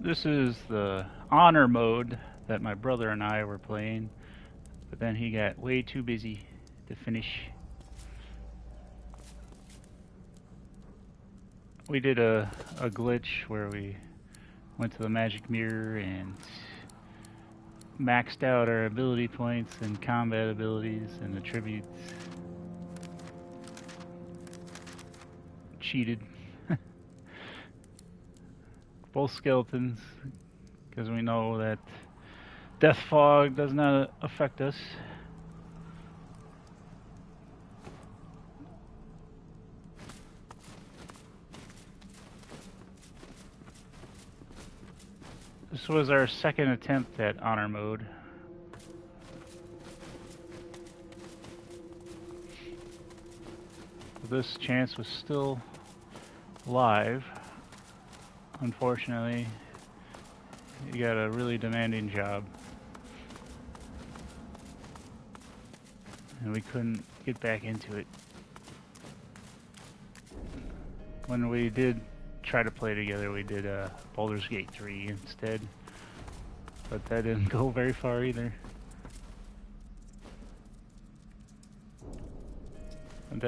This is the honor mode that my brother and I were playing, but then he got way too busy to finish. We did a glitch where we went to the magic mirror and maxed out our ability points and combat abilities and attributes. Cheated. Both skeletons, because we know that death fog does not affect us. This was our second attempt at honor mode. This chance was still live. Unfortunately, you got a really demanding job, and we couldn't get back into it. When we did try to play together, we did Baldur's Gate 3 instead, but that didn't go very far either. And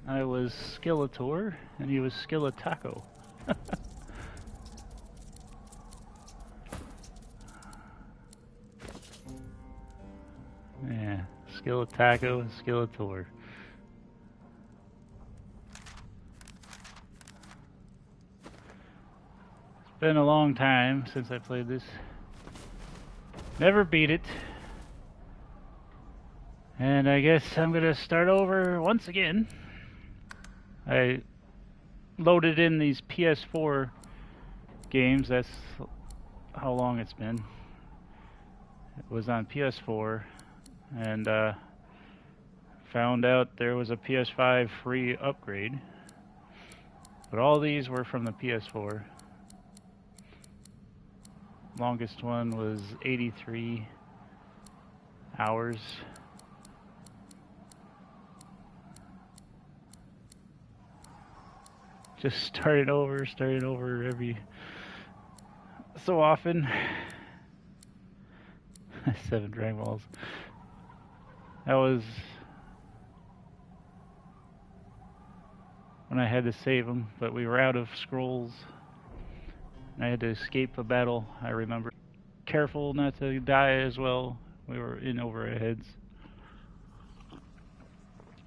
I was Skeletor, and he was Skeletaco. Yeah, Skeletaco and Skeletor. It's been a long time since I played this. Never beat it. And I guess I'm gonna start over once again. I loaded in these PS4 games. That's how long it's been. It was on PS4, and found out there was a PS5 free upgrade. But all these were from the PS4. Longest one was 83 hours. Just starting over every so often. 7 Dragon Balls. That was when I had to save them, but we were out of scrolls. I had to escape a battle, I remember. Careful not to die as well. We were in over our heads.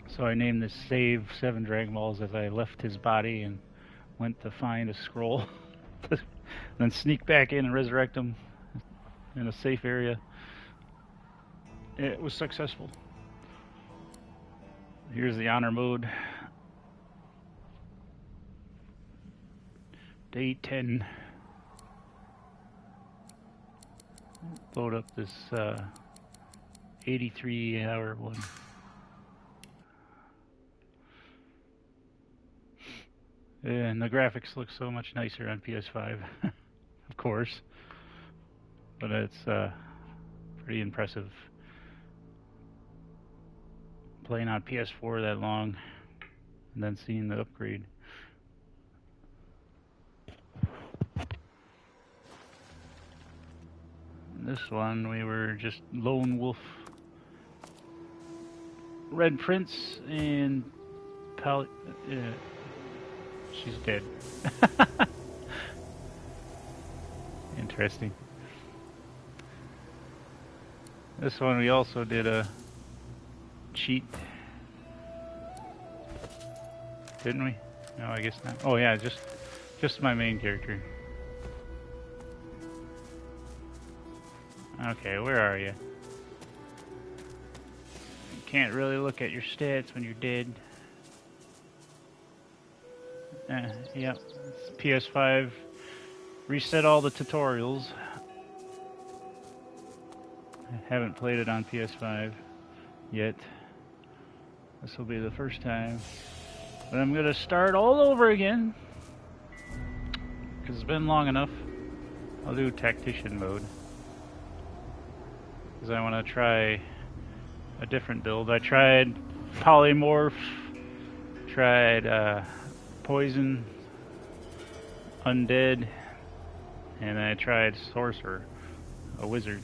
So I named this save 7 Dragon Balls as I left his body and went to find a scroll. Then sneak back in and resurrect him in a safe area. It was successful. Here's the honor mode. Day 10. Load up this 83-hour one. And the graphics look so much nicer on PS5, of course. But it's pretty impressive. Playing on PS4 that long, and then seeing the upgrade. This one, we were just Lone Wolf, Red Prince, and she's dead. Interesting. This one we also did a cheat, didn't we? No, I guess not. Oh yeah, just my main character. Okay, where are you? You can't really look at your stats when you're dead. Yep, PS5 reset all the tutorials. I haven't played it on PS5 yet. This will be the first time. But I'm gonna start all over again, because it's been long enough. I'll do tactician mode, because I want to try a different build. I tried polymorph, tried poison, undead, and I tried sorcerer, a wizard.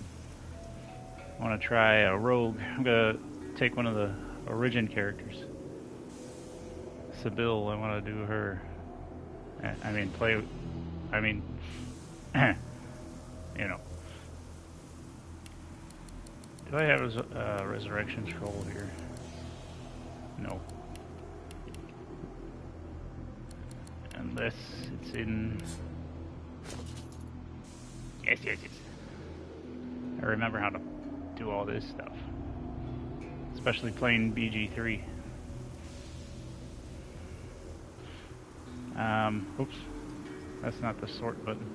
I want to try a rogue. I'm gonna take one of the origin characters, Sebille. I want to do her. I mean, play. I mean, you know. Do I have a resurrection scroll here? No. Unless it's in... Yes. I remember how to do all this stuff. Especially playing BG3. Oops. That's not the sort button.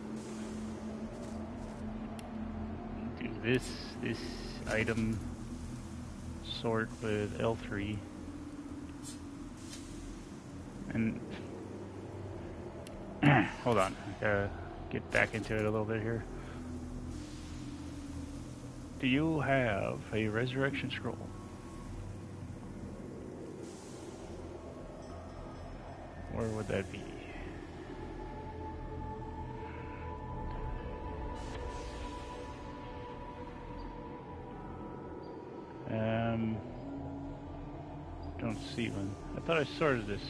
Do this item sort with L3. And hold on, I gotta get back into it a little bit here. Do you have a resurrection scroll? Where would that be? Don't see one. I thought I sorted this.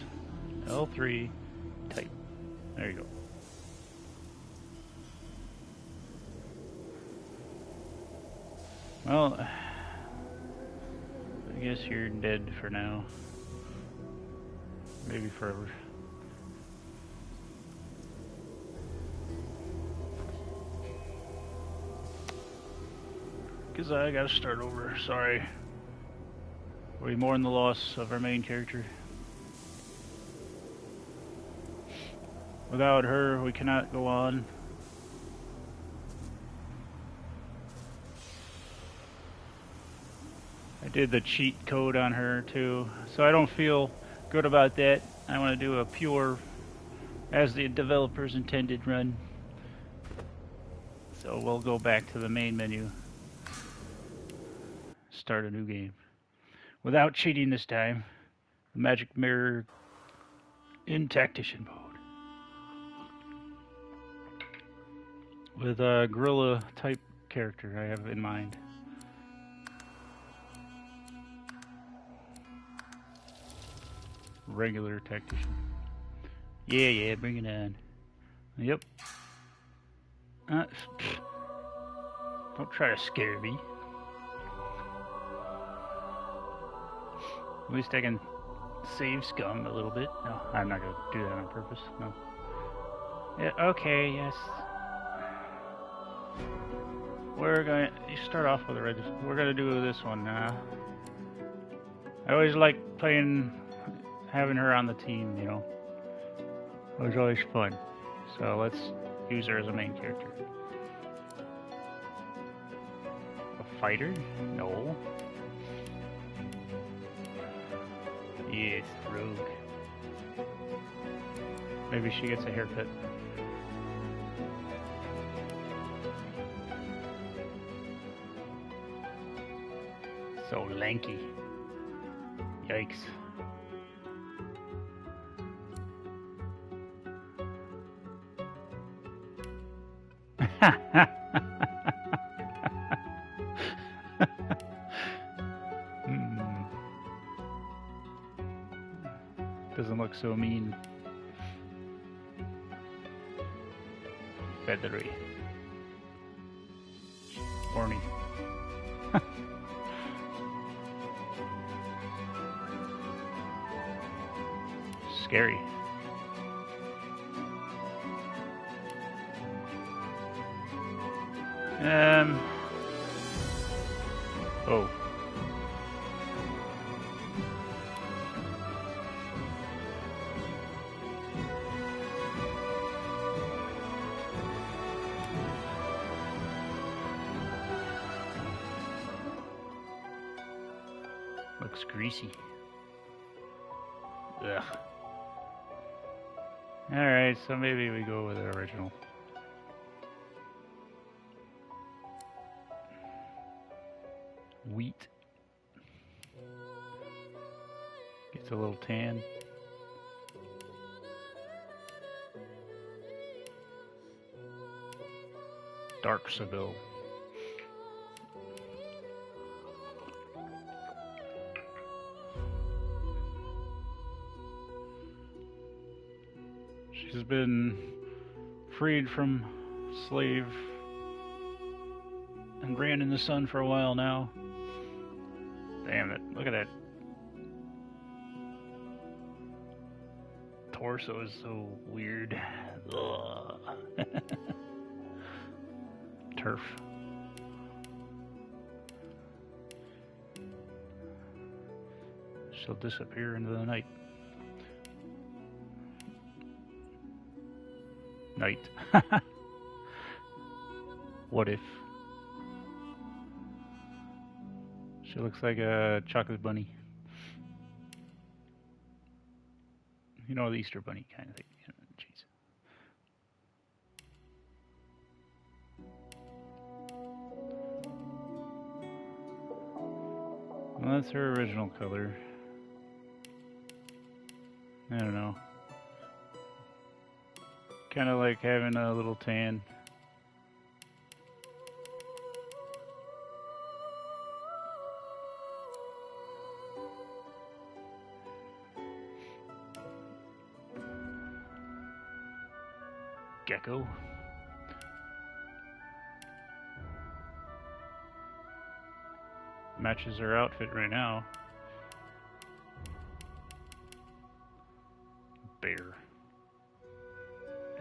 L3 type. There you go. Well, I guess you're dead for now. Maybe forever. Because I gotta start over, sorry. We mourn the loss of our main character. Without her, we cannot go on. I did the cheat code on her too, so I don't feel good about that. I want to do a pure, as the developers intended, run. So we'll go back to the main menu. Start a new game. Without cheating this time. The magic mirror in tactician mode. With a gorilla type character I have in mind. Regular tactician. Yeah, bring it on. Yep. Don't try to scare me. At least I can save scum a little bit. No, I'm not going to do that on purpose. No. Yeah, okay, yes. We're going to start off with a register. We're going to do this one now. I always like having her on the team, you know. It was always fun. So let's use her as a main character. A fighter? No. Yes, rogue. Maybe she gets a haircut. So lanky. Yikes. Doesn't look so mean. Feathery. Horny. Scary. Oh. Looks greasy. Ugh. Alright, so maybe we go with the original. Wheat. Gets a little tan. Dark Sebille. She's been freed from slave and ran in the sun for a while now. Damn it, look at that. Torso is so weird. Ugh. Turf. She'll disappear into the night. Night. What if? She looks like a chocolate bunny. You know, the Easter bunny kind of thing. Jeez. Well, that's her original color. I don't know. Kind of like having a little tan. Gecko. Matches her outfit right now. Bear.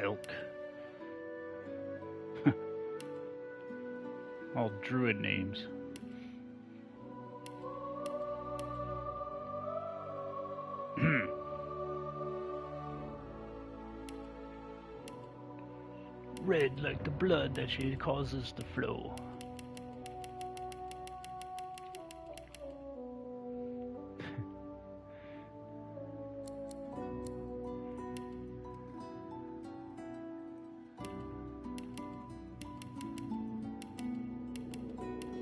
Elk. All druid names. Red like the blood that she causes to flow.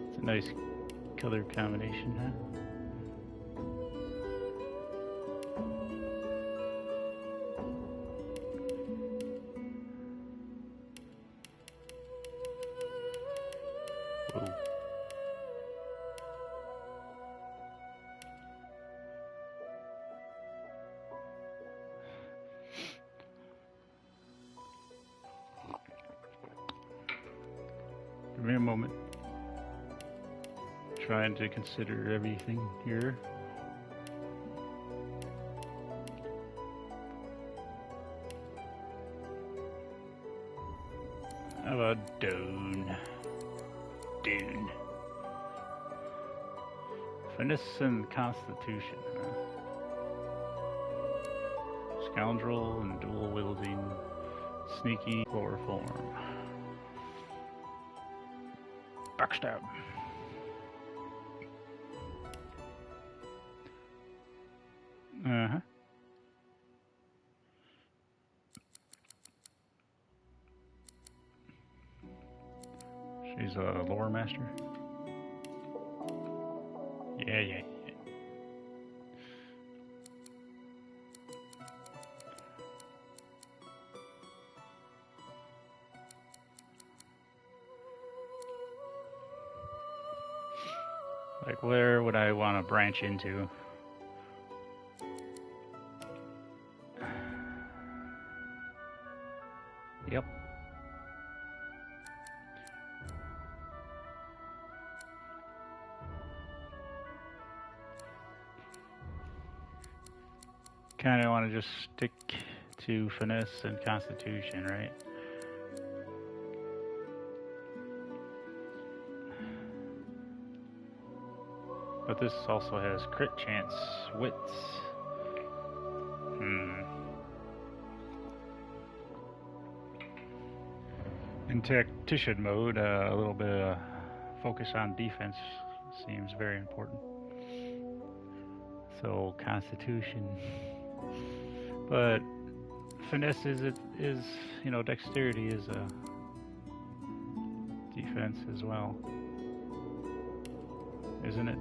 It's a nice color combination, huh? Whoa. Give me a moment. Trying to consider everything here. How about Dune? Dune. Finesse and Constitution, huh? Scoundrel and dual wielding, sneaky chloroform. Backstab. Uh-huh. She's a lore master. Yeah. Like, where would I want to branch into? Yep. Kind of want to just stick to finesse and constitution, right? But this also has crit chance, wits. In tactician mode, a little bit of focus on defense seems very important. So constitution, but finesse is you know, dexterity is a defense as well, isn't it?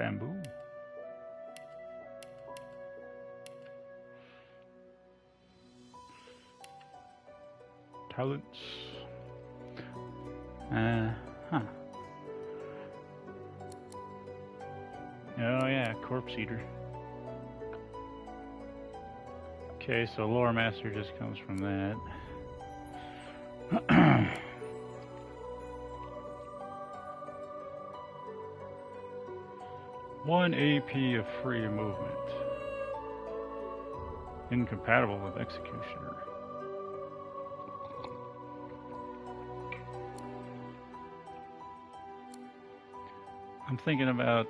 bamboo. Talents. Huh. Oh yeah, corpse eater. Okay, so lore master just comes from that. 1 AP of free movement. Incompatible with executioner. I'm thinking about,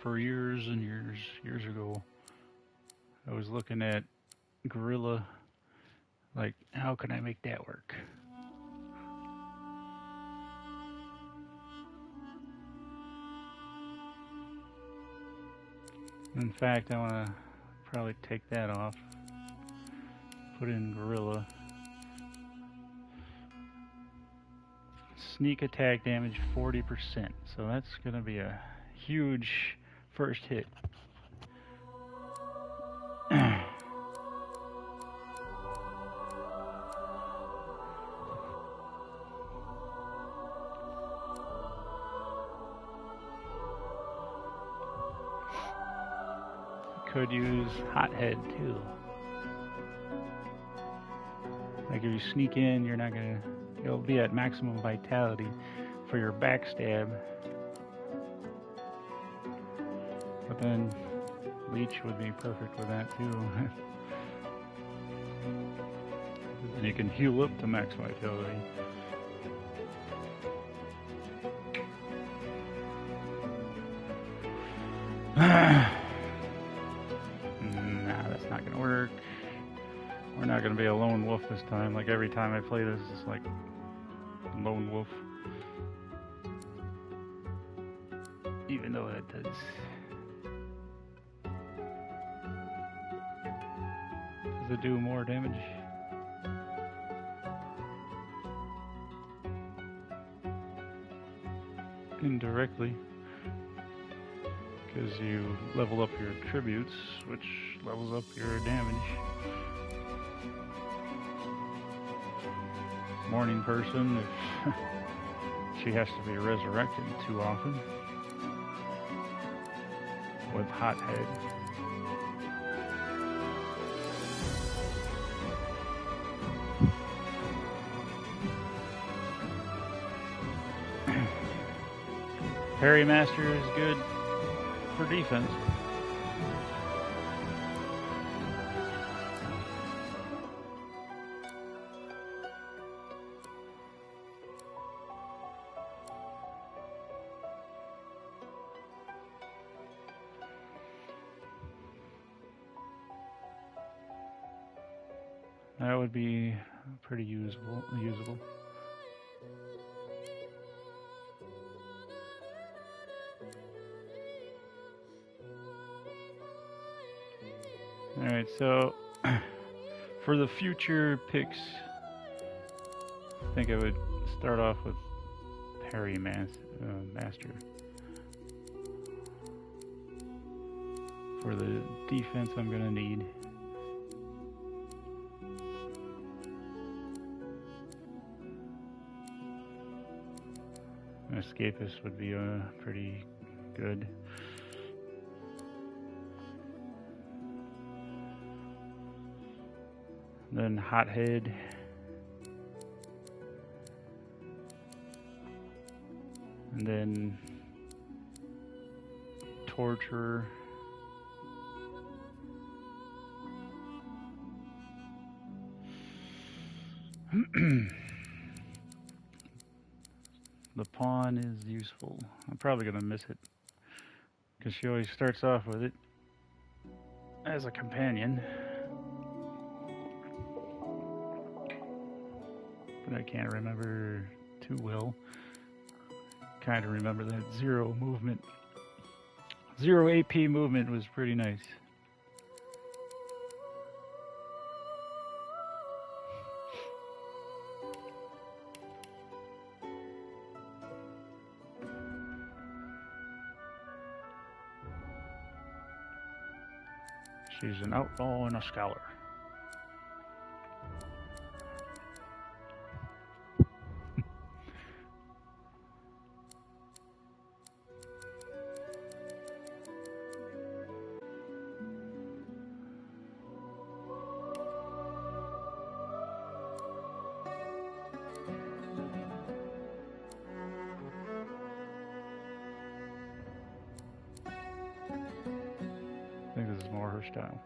for years and years ago, I was looking at gorilla, like, how can I make that work? In fact, I want to probably take that off, put in gorilla. Sneak attack damage 40%, so that's going to be a huge first hit. Could use hothead too. Like if you sneak in, you're not gonna. You'll be at maximum vitality for your backstab. But then leech would be perfect with that too. And you can heal up to max vitality. Nah, that's not gonna work. We're not gonna be a lone wolf this time. Like every time I play this, it's like lone wolf. Even though that does it do more damage? Indirectly, because you level up your tributes, which levels up your damage. Morning person, if she has to be resurrected too often with hothead. Parry Master is good for defense. That would be pretty usable. Alright, so for the future picks, I think I would start off with Parry Master. For the defense, I'm going to need an Escapist would be pretty good. Then Hothead. And then Torturer. The pawn is useful. I'm probably going to miss it, because she always starts off with it as a companion. But I can't remember too well. Kind of remember that 0 movement. 0 AP movement was pretty nice. She's an outlaw and a scholar. I think this is more her style.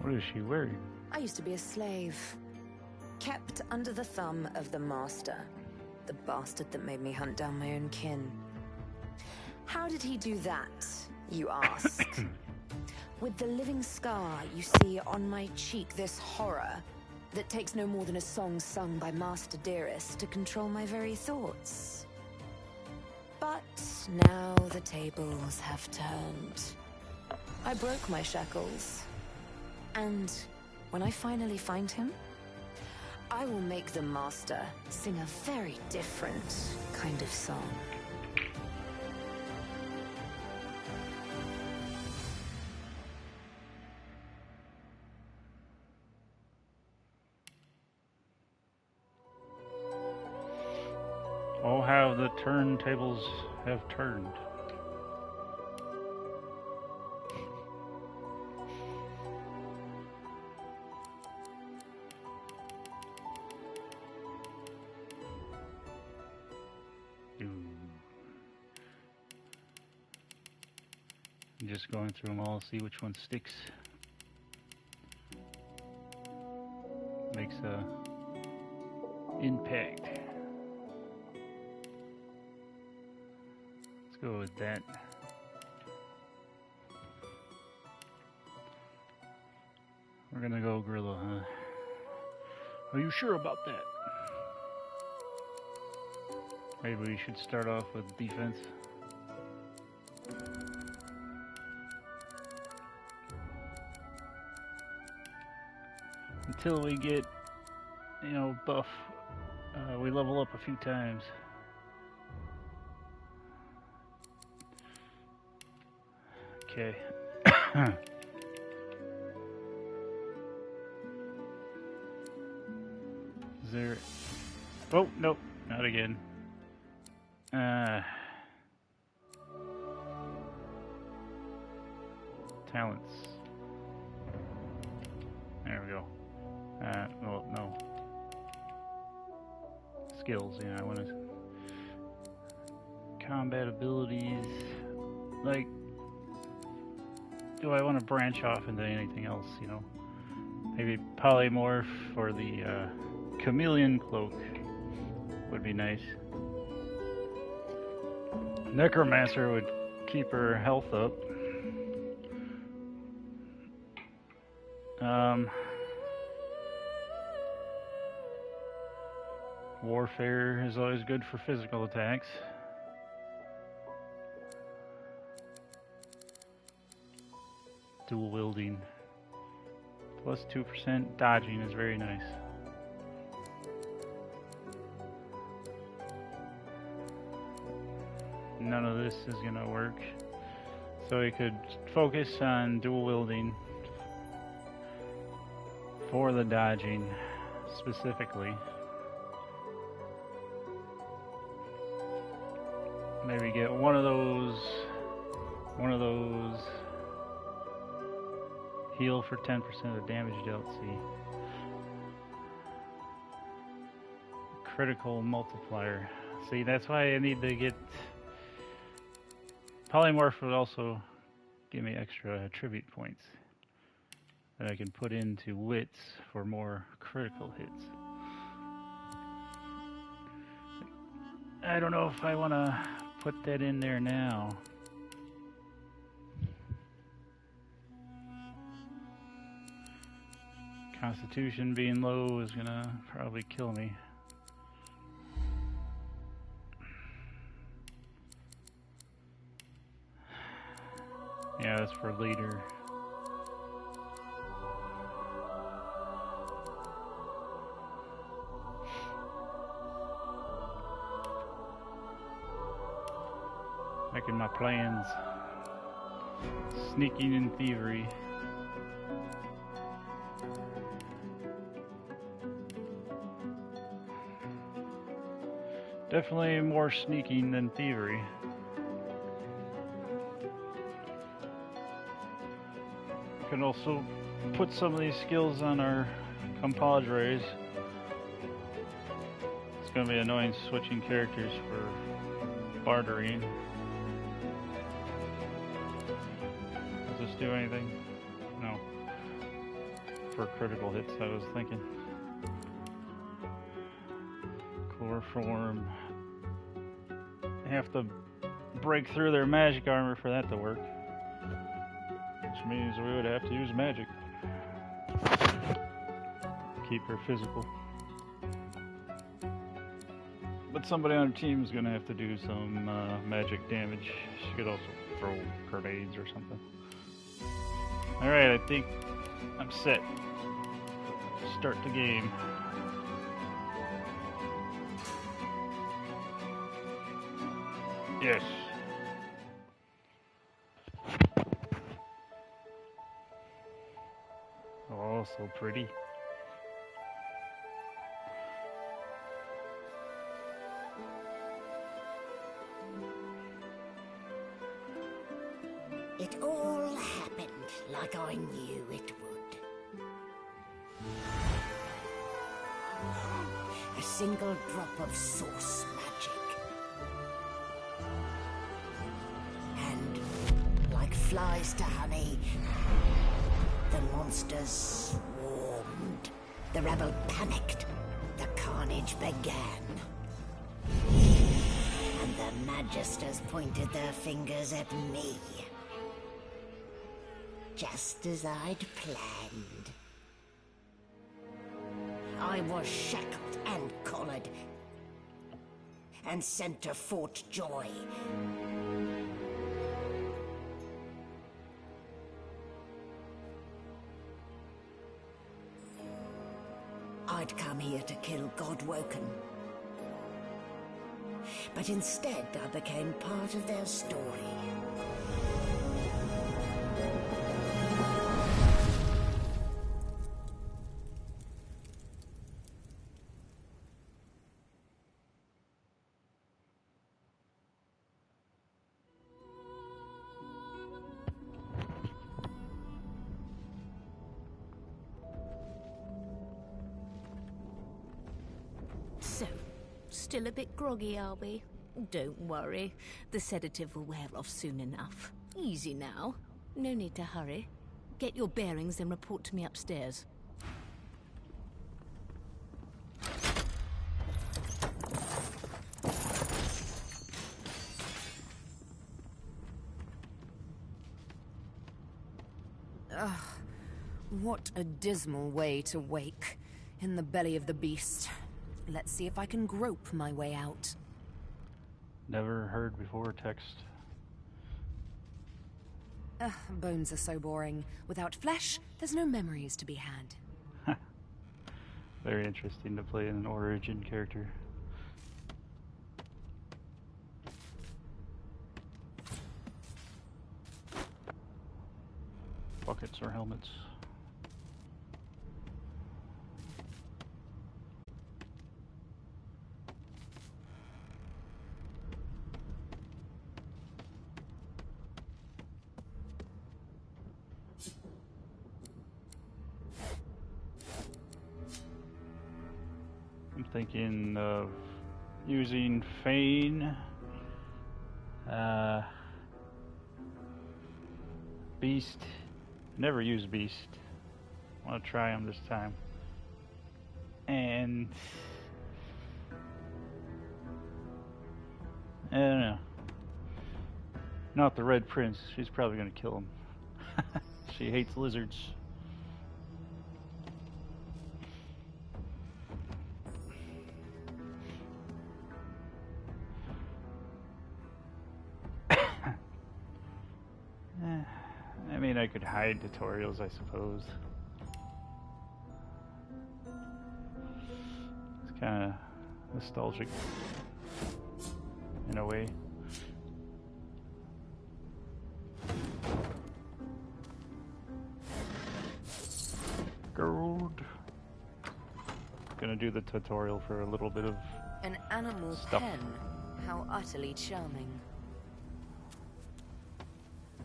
What is she wearing? I used to be a slave, kept under the thumb of the master, the bastard that made me hunt down my own kin. How did he do that, you ask? With the living scar you see on my cheek, this horror that takes no more than a song sung by Master Dearest to control my very thoughts. But now the tables have turned. I broke my shackles. And when I finally find him, I will make the Master sing a very different kind of song. Oh, how the turntables have turned. I'm just going through them all, see which one sticks. Makes a impact. Let's go with that. We're gonna go gorilla, huh? Are you sure about that? Maybe we should start off with defense. Until we get, you know, buff, we level up a few times. Okay. Is there... Oh, nope, not again. Talents. There we go. Well, no. Skills, yeah, I want to... Combat abilities... Like... Do I want to branch off into anything else, you know? Maybe polymorph for the chameleon cloak would be nice. Necromancer would keep her health up. Warfare is always good for physical attacks. Dual wielding. Plus 2% dodging is very nice. None of this is gonna work. So we could focus on dual wielding for the dodging specifically. Maybe get one of those heal for 10% of damage dealt. See, critical multiplier. See, that's why I need to get polymorph. Would also give me extra attribute points that I can put into wits for more critical hits. I don't know if I want to put that in there now. Constitution being low is gonna probably kill me. Yeah, that's for leader. Making my plans. Sneaking and thievery. Definitely more sneaking than thievery. We can also put some of these skills on our compadres. It's going to be annoying switching characters for bartering. Does this do anything? No. For critical hits, I was thinking. Core form. Have to break through their magic armor for that to work. Which means we would have to use magic. Keep her physical. But somebody on our team is going to have to do some magic damage. She could also throw grenades or something. Alright, I think I'm set. Start the game. Yes. Oh, so pretty. It all happened like I knew it would. A single drop of source magic. And, like flies to honey, the monsters swarmed. The rebel panicked. The carnage began. And the magisters pointed their fingers at me. Just as I'd planned. I was shackled and collared, and sent to Fort Joy. I'd come here to kill Godwoken. But instead I became part of their story. So, still a bit groggy, are we? Don't worry. The sedative will wear off soon enough. Easy now. No need to hurry. Get your bearings and report to me upstairs. Ugh. What a dismal way to wake. In the belly of the beast. Let's see if I can grope my way out. Never heard before text. Bones are so boring. Without flesh, there's no memories to be had. Very interesting to play an origin character. Buckets or helmets. I'm thinking of using Feign, Beast. Never use Beast. I want to try him this time. And I don't know. Not the Red Prince. She's probably gonna kill him. She hates lizards. I mean, I could hide tutorials, I suppose. It's kind of nostalgic in a way. gonna do the tutorial for a little bit of An animal stuff. pen. How utterly charming.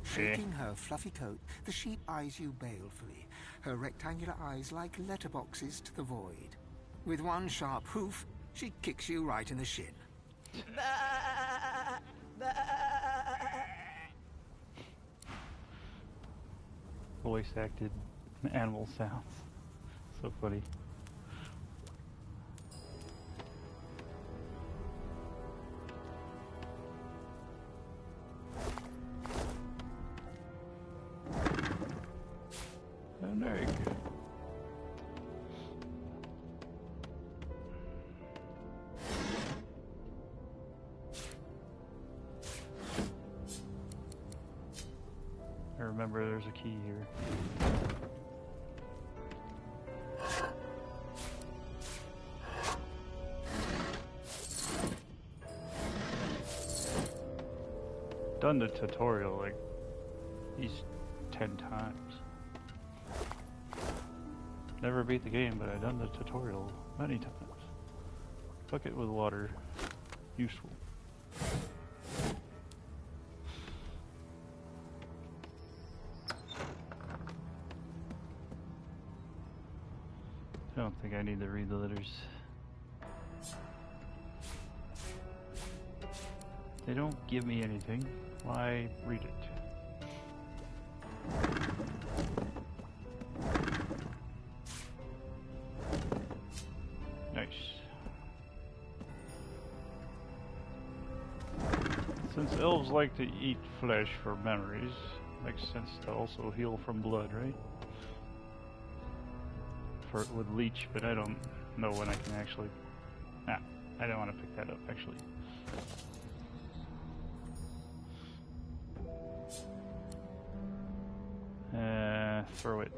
Shaking her fluffy coat, the sheep eyes you balefully, her rectangular eyes like letterboxes to the void. With one sharp hoof, she kicks you right in the shin. Voice acted animal sounds. So funny. An egg. I remember there's a key here. Done the tutorial like at least 10 times. Never beat the game, but I've done the tutorial many times. Bucket with water. Useful. I don't think I need to read the letters. They don't give me anything. Why read it? Nice. Since elves like to eat flesh for memories, makes sense to also heal from blood, right? With leech, but I don't know when I can actually... Nah, I don't want to pick that up, actually. Throw it.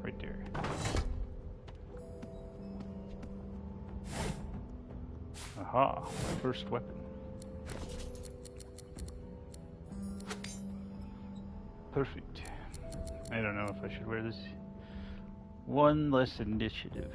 Right there. Aha, my first weapon. Perfect. I don't know if I should wear this. One less initiative.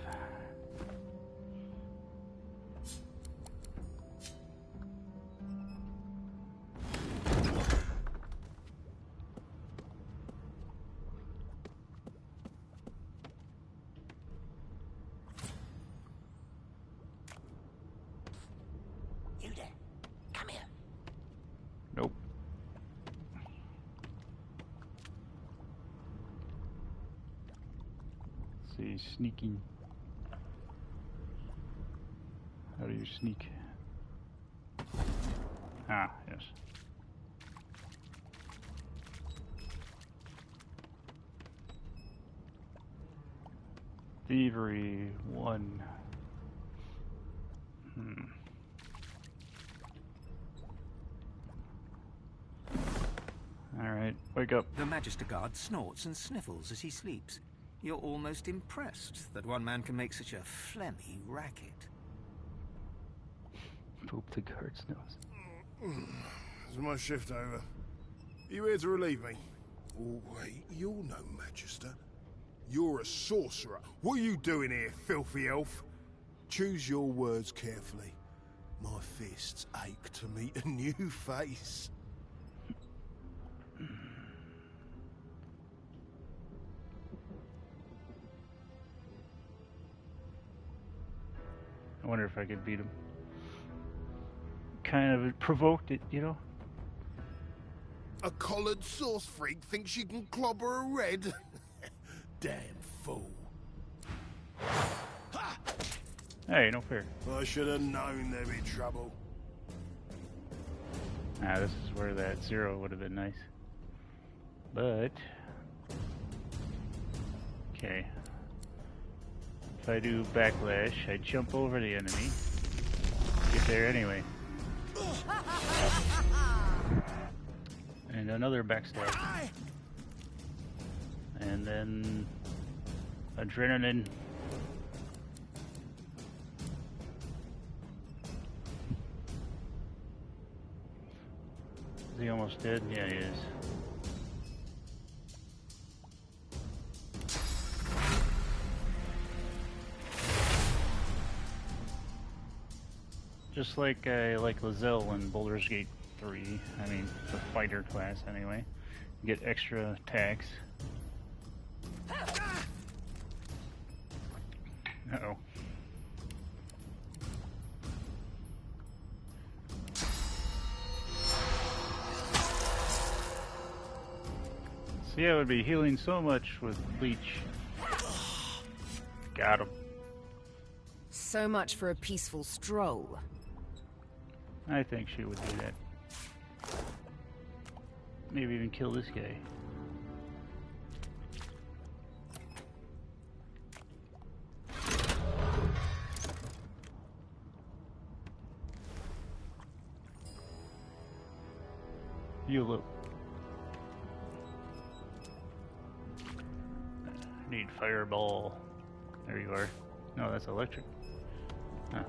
You there. Come here. Nope. Let's see, sneaking. How do you sneak? Ah, yes. Thievery 1. Alright, wake up. The Magister Guard snorts and sniffles as he sleeps. You're almost impressed that one man can make such a phlegmy racket. Poop the guard's nose. Is my shift over? Are you here to relieve me? Oh, wait, you're no Magister. You're a sorcerer. What are you doing here, filthy elf? Choose your words carefully. My fists ache to meet a new face. I wonder if I could beat him. Kind of provoked it, you know? A collared sauce freak thinks she can clobber a red? Damn fool. Ha! Hey, no fair. I should have known there'd be trouble. Ah, this is where that 0 would have been nice. But... okay. If I do backlash, I jump over the enemy. Get there anyway. And another backstab. And then... adrenaline. Is he almost dead? Yeah, he is. Just like I like Lazelle in Baldur's Gate 3. I mean, the fighter class anyway. You get extra attacks. Uh-oh. See, I would be healing so much with Leech. Got him. So much for a peaceful stroll. I think she would do that. Maybe even kill this guy. You look. Need fireball. There you are. No, that's electric. Huh.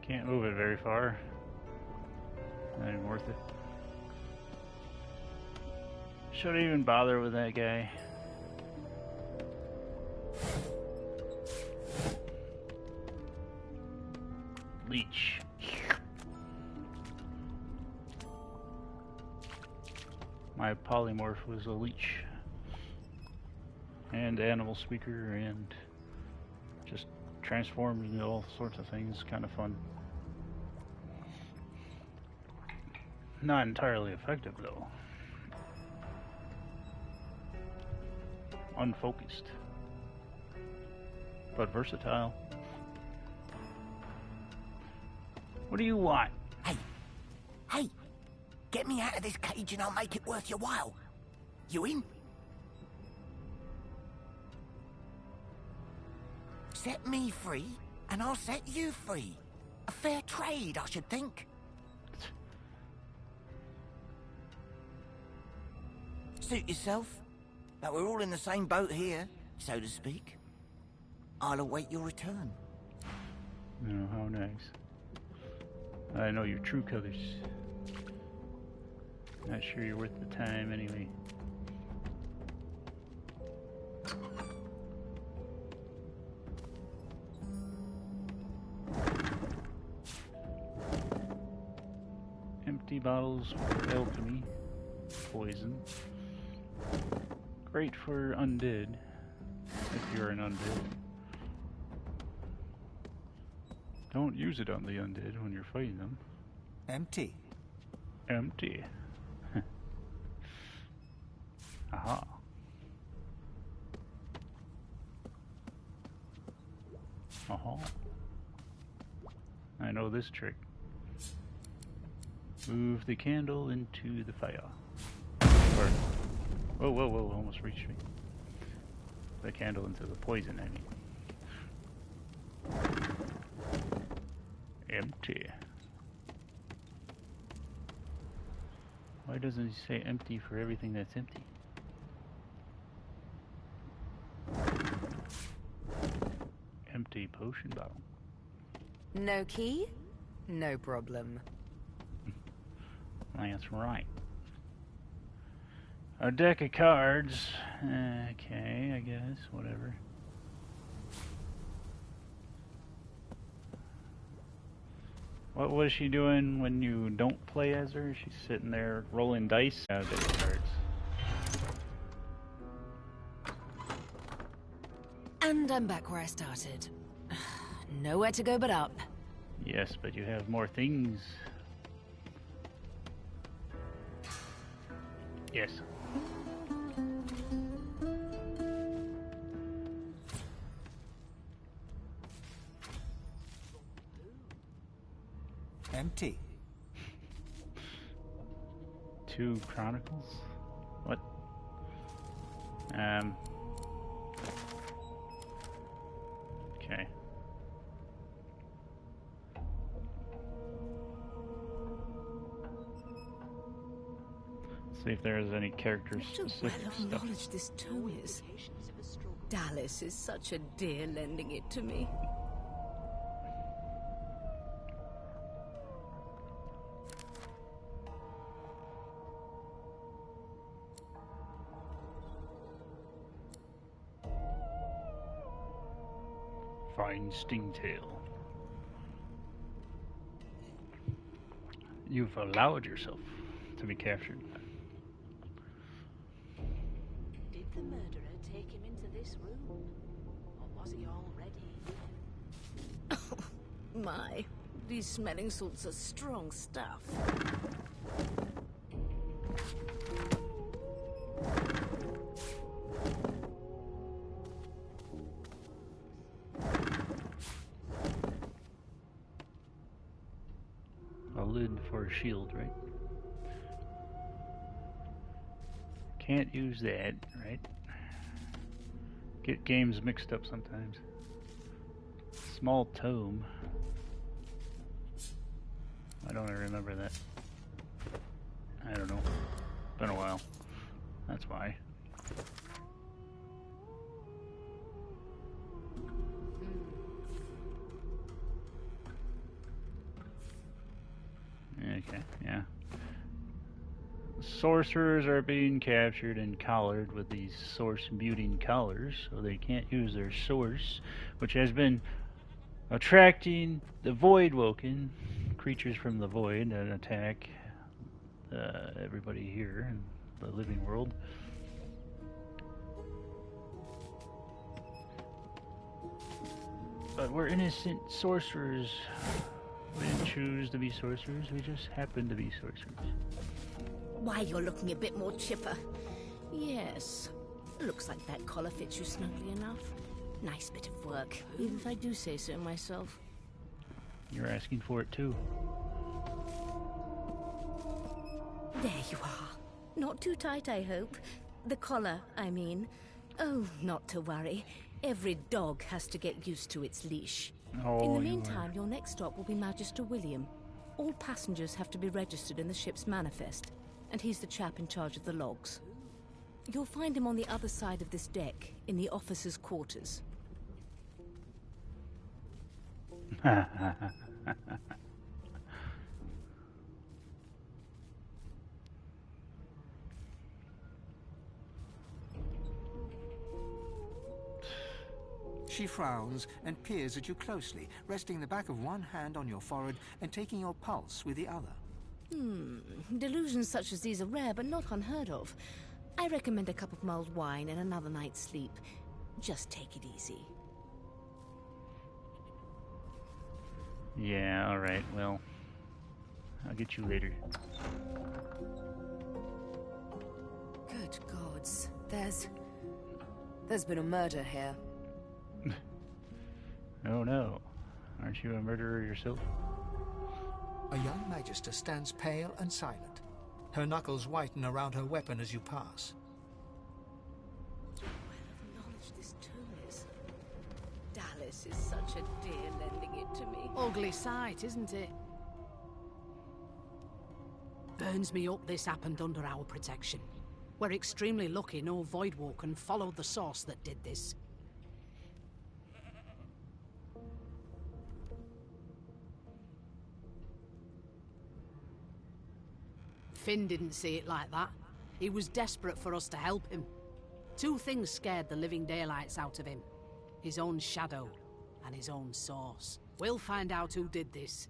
Can't move it very far. Not even worth it. Should I even bother with that guy? Leech. My polymorph was a leech. And animal speaker and just transformed into all sorts of things. Kind of fun. Not entirely effective though. Unfocused. But versatile. What do you want? Hey! Hey! Get me out of this cage and I'll make it worth your while. You in? Set me free and I'll set you free. A fair trade, I should think. Suit yourself. But we're all in the same boat here, so to speak. I'll await your return. Oh, how nice. I know your true colors. Not sure you're worth the time anyway. Empty bottles for alchemy. Poison. Great for undead, if you're an undead. Don't use it on the undead when you're fighting them. Empty. Empty. Aha. Aha. I know this trick. Move the candle into the fire. Or, whoa, whoa, whoa, almost reached me. The candle into the poison, I mean. Empty. Why doesn't he say empty for everything that's empty? Empty potion bottle. No key? No problem. That's right. A deck of cards. Okay, I guess, whatever. What was she doing when you don't play as her? She's sitting there rolling dice. Deck of cards. And I'm back where I started. Nowhere to go but up. Yes, but you have more things. Yes. Empty. 2 Chronicles? What? Okay. See if there's any character specific What a well of stuff. knowledge this tome is. Dallas is such a dear lending it to me. fine stingtail. You've allowed yourself to be captured. Did the murderer take him into this room? Or was he already? My, these smelling salts are strong stuff. A lid for a shield, right? Can't use that, right? Get games mixed up sometimes. Small tome. Why don't I remember that? I don't know. Been a while. That's why. Okay, yeah. Sorcerers are being captured and collared with these source-muting collars, so they can't use their source, which has been attracting the Voidwoken, creatures from the void that attack everybody here in the living world. But we're innocent sorcerers. We didn't choose to be sorcerers, we just happen to be sorcerers. Why, you're looking a bit more chipper. Yes. Looks like that collar fits you snugly enough. Nice bit of work, even if I do say so myself. You're asking for it too. There you are. Not too tight, I hope. The collar, I mean. Oh, not to worry. Every dog has to get used to its leash. Oh, In the meantime, your next stop will be Magister William. All passengers have to be registered in the ship's manifest, and he's the chap in charge of the logs. You'll find him on the other side of this deck, in the officers' quarters. She frowns and peers at you closely, resting the back of one hand on your forehead and taking your pulse with the other. Delusions such as these are rare, but not unheard of. I recommend a cup of mulled wine and another night's sleep. Just take it easy. Yeah, alright, well, I'll get you later. Good gods. There's been a murder here. Oh no, aren't you a murderer yourself? A young magister stands pale and silent. Her knuckles whiten around her weapon as you pass. Well of knowledge this tomb is. Dallas is such a dear lending it to me. Ugly sight, isn't it? Burns me up this happened under our protection. We're extremely lucky no Voidwoken followed the source that did this. Finn didn't see it like that. He was desperate for us to help him. Two things scared the living daylights out of him. His own shadow and his own source. We'll find out who did this.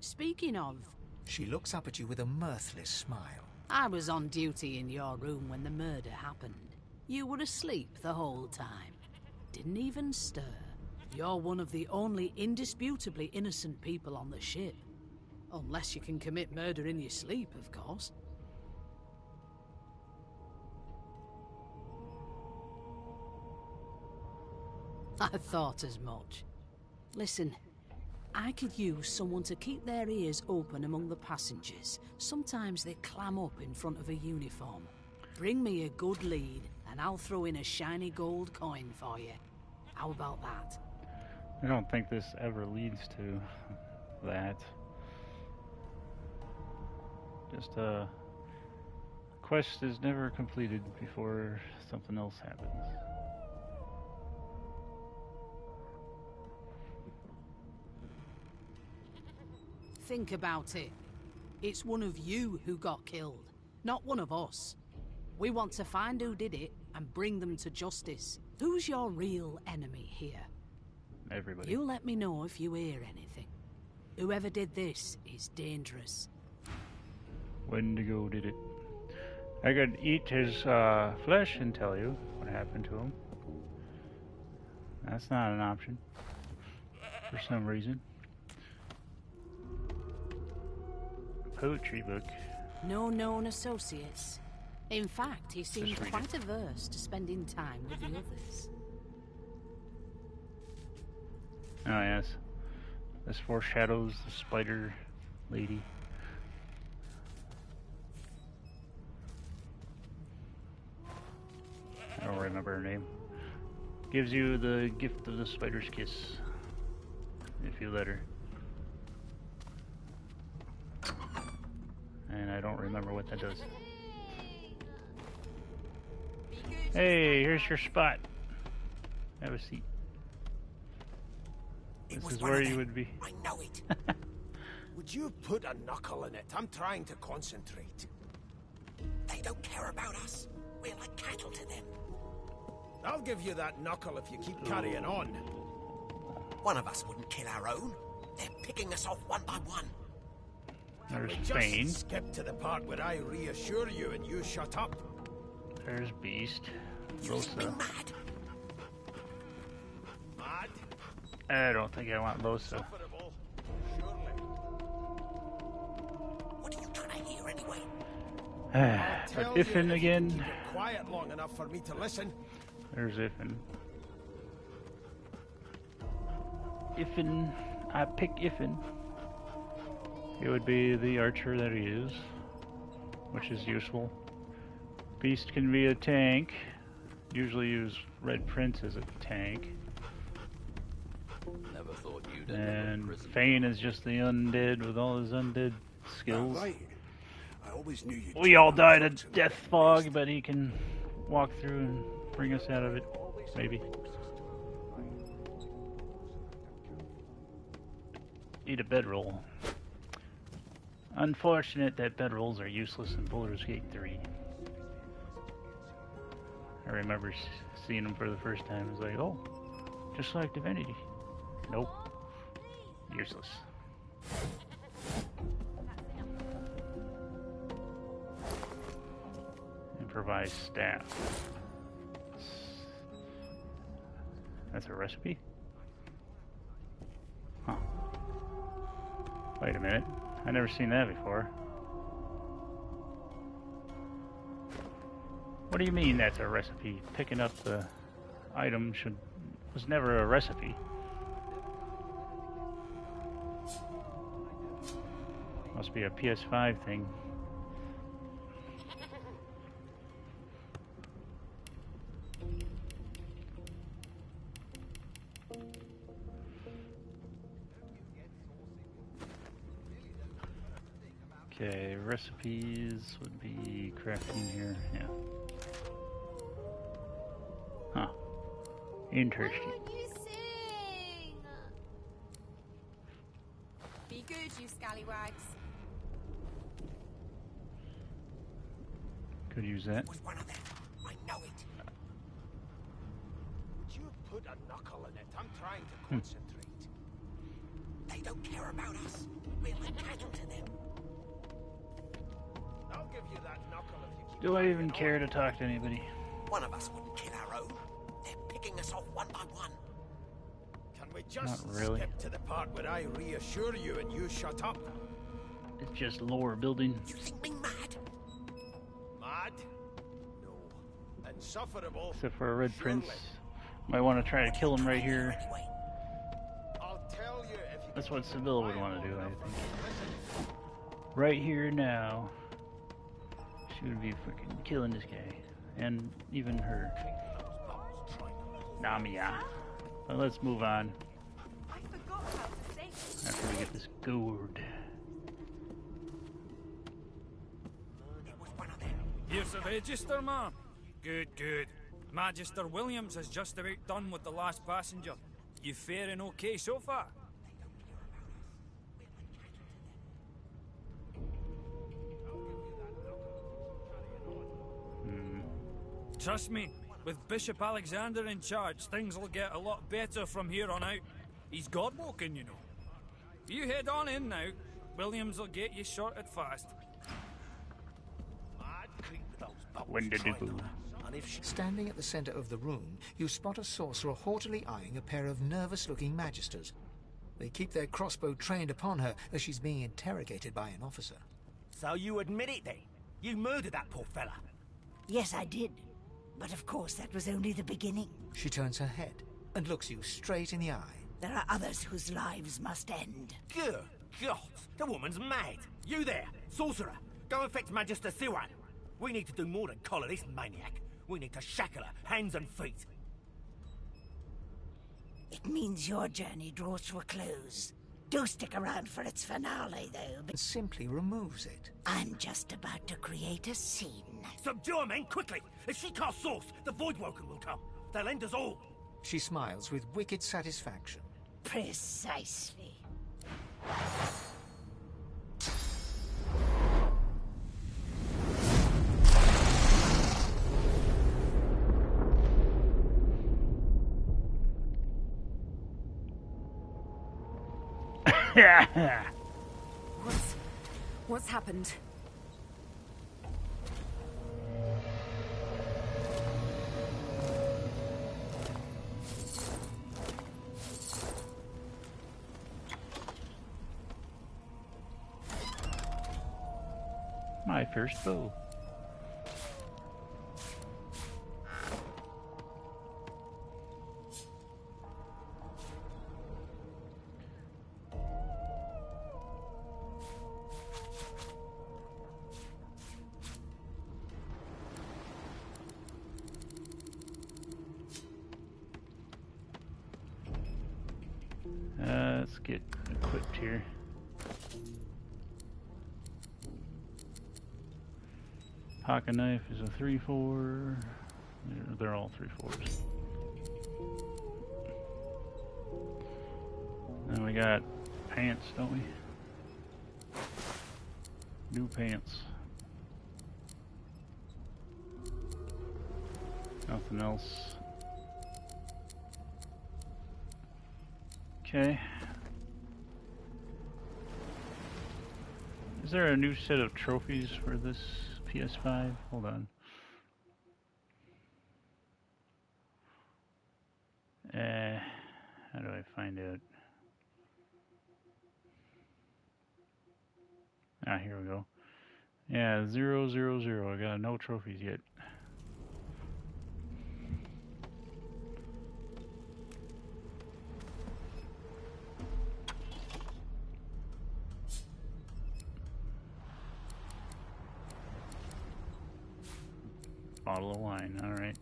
Speaking of... She looks up at you with a mirthless smile. I was on duty in your room when the murder happened. You were asleep the whole time. Didn't even stir. You're one of the only indisputably innocent people on the ship. Unless you can commit murder in your sleep, of course. I thought as much. Listen, I could use someone to keep their ears open among the passengers. Sometimes they clam up in front of a uniform. Bring me a good lead, and I'll throw in a shiny gold coin for you. How about that? I don't think this ever leads to that. Just quest is never completed before something else happens. Think about it. It's one of you who got killed, not one of us. We want to find who did it and bring them to justice. Who's your real enemy here? everybody. You let me know if you hear anything. Whoever did this is dangerous. Wendigo did it. I could eat his flesh and tell you what happened to him. That's not an option. For some reason. Poetry book. No known associates. In fact, he seemed read quite averse to spending time with the others. Oh yes. This foreshadows the spider lady. I don't remember her name. Gives you the gift of the spider's kiss. If you let her. And I don't remember what that does. Hey, here's your spot. Have a seat. This is where you would be. I know it. Would you put a knuckle in it? I'm trying to concentrate. They don't care about us. We're like cattle to them. I'll give you that knuckle if you keep carrying on. One of us wouldn't kill our own. They're picking us off one by one. There's We Bane. just skip to the part where I reassure you and you shut up. There's Beast. You think me Losa. mad? Mad? I don't think I want Losa. Sufferable? Surely. What are you trying to hear anyway? I'll But tell you Iffin if you again. keep it quiet long enough for me to listen. There's Iffin. Iffin. I pick Iffin. He would be the archer that he is, which is useful. Beast can be a tank. Usually use Red Prince as a tank. Never thought you'd And Fane is just the undead with all his undead skills. Right. I always knew you'd We all died of death fog, but he can walk through and bring us out of it. Maybe. Eat a bedroll. Unfortunate that bedrolls are useless in Baldur's Gate 3. I remember seeing them for the first time. It was like, oh, just like Divinity. Nope. Useless. Improvised staff. That's a recipe? Huh. Wait a minute. I've never seen that before. What do you mean that's a recipe? Picking up the item was never a recipe. Must be a PS5 thing. Okay, recipes would be crafting here, yeah. Huh. Interesting. Be good, you scallywags. Could use that. Was one of them. I know it. Would you put a knuckle in it? I'm trying to concentrate. They don't care about us. We're like cattle to them. I'll give you that knuckle if you keep Do I carrying even on. care to talk to anybody? One of us wouldn't kill our own. They're picking us off one by one. Can we just Not really. skip to the part where I reassure you and you shut up? It's just lore building. You think me mad? Mad? No. Insufferable? Except for a Red Surely. Prince. Might want to try to kill him right here. Anyway, I'll tell you if you That's can what keep it Sebille would quiet want to do, long I enough for think. me to listen. Right here now. She would be freaking killing this guy. And even her. Namia. But let's move on I forgot how to sing. after we get this gourd. it was one of them. Here's the register, ma'am. Good, good. Magister Williams is just about done with the last passenger. You faring okay so far? Trust me, with Bishop Alexander in charge, things will get a lot better from here on out. He's God-walking, you know. You head on in now. Williams will get you sorted fast. Standing at the center of the room, you spot a sorcerer haughtily eyeing a pair of nervous-looking magisters. They keep their crossbow trained upon her as she's being interrogated by an officer. So you admit it then? You murdered that poor fella? Yes, I did. But of course, that was only the beginning. She turns her head and looks you straight in the eye. There are others whose lives must end. Good God, the woman's mad. You there, sorcerer, go and fetch Magister Siwan. We need to do more than collar this maniac. We need to shackle her, hands and feet. It means your journey draws to a close. Do stick around for its finale, though. But simply removes it. I'm just about to create a scene. Subdue her, men, quickly! If she casts Source, the Voidwoken will come. They'll end us all. She smiles with wicked satisfaction. Precisely. What's happened? My first bow. Let's get equipped here. Pocket knife is a 3-4. They're all 3-4s. Then we got pants, don't we? New pants. Nothing else. Okay. Is there a new set of trophies for this PS5? Hold on. How do I find it? Ah, here we go. Yeah, 000. I got no trophies yet. Bottle of wine, alright.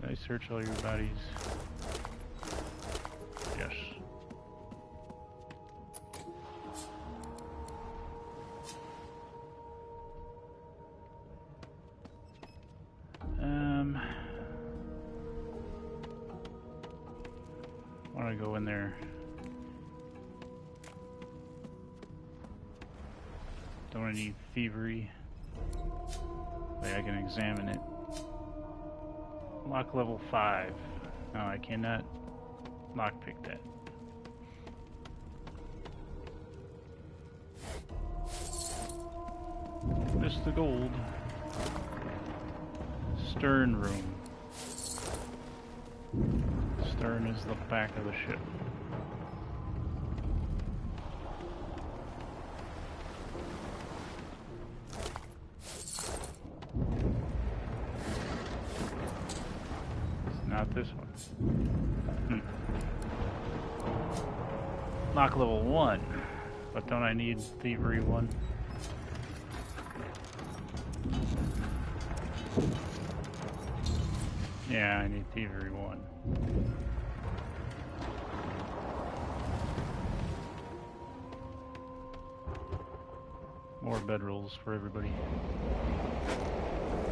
Did I search all your bodies? Yes. Want to go in there. Don't I need thievery? Wait, I can examine it. Lock level 5. No, I cannot lockpick that. Missed the gold. Stern room. Stern is the back of the ship. Not this one. Lock level 1. But don't I need thievery 1? Yeah, I need thievery 1. More bedrolls for everybody.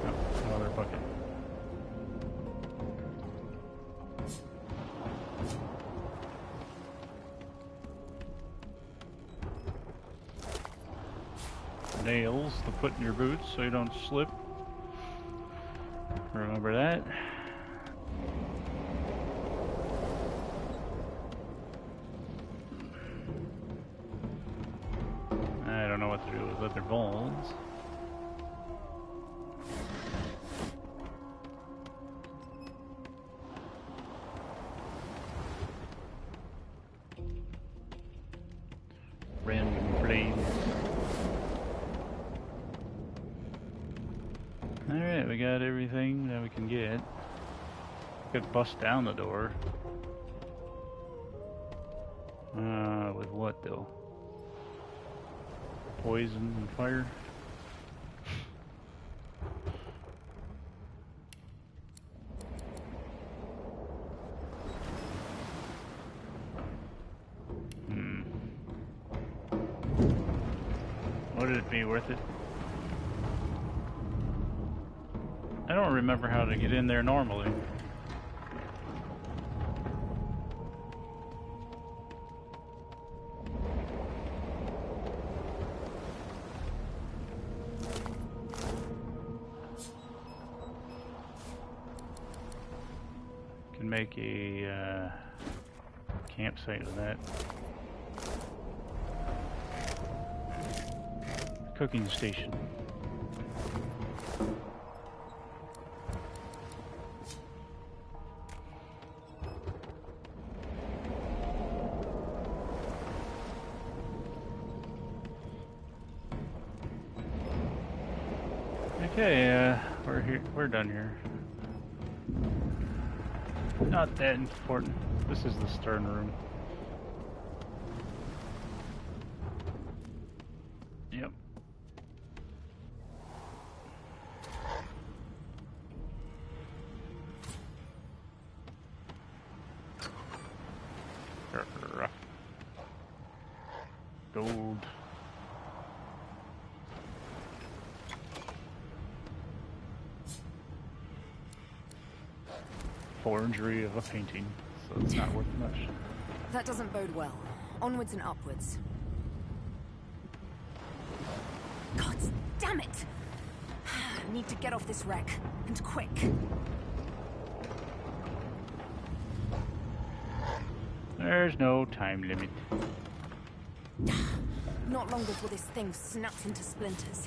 Oh, another bucket. Nails to put in your boots so you don't slip. Remember that. what to do with other bones. Random flames. Alright, we got everything that we can get. Could bust down the door. With what though? Poison and fire? Would it be worth it? I don't remember how to get in there normally. Can make a campsite with that. Cooking station. Okay, we're here. We're done here. Not that important. This is the stern room. Yep. Gold. Forgery of a painting, so it's not worth much. That doesn't bode well. Onwards and upwards. God damn it! I need to get off this wreck, and quick. There's no time limit. Not long before this thing snaps into splinters.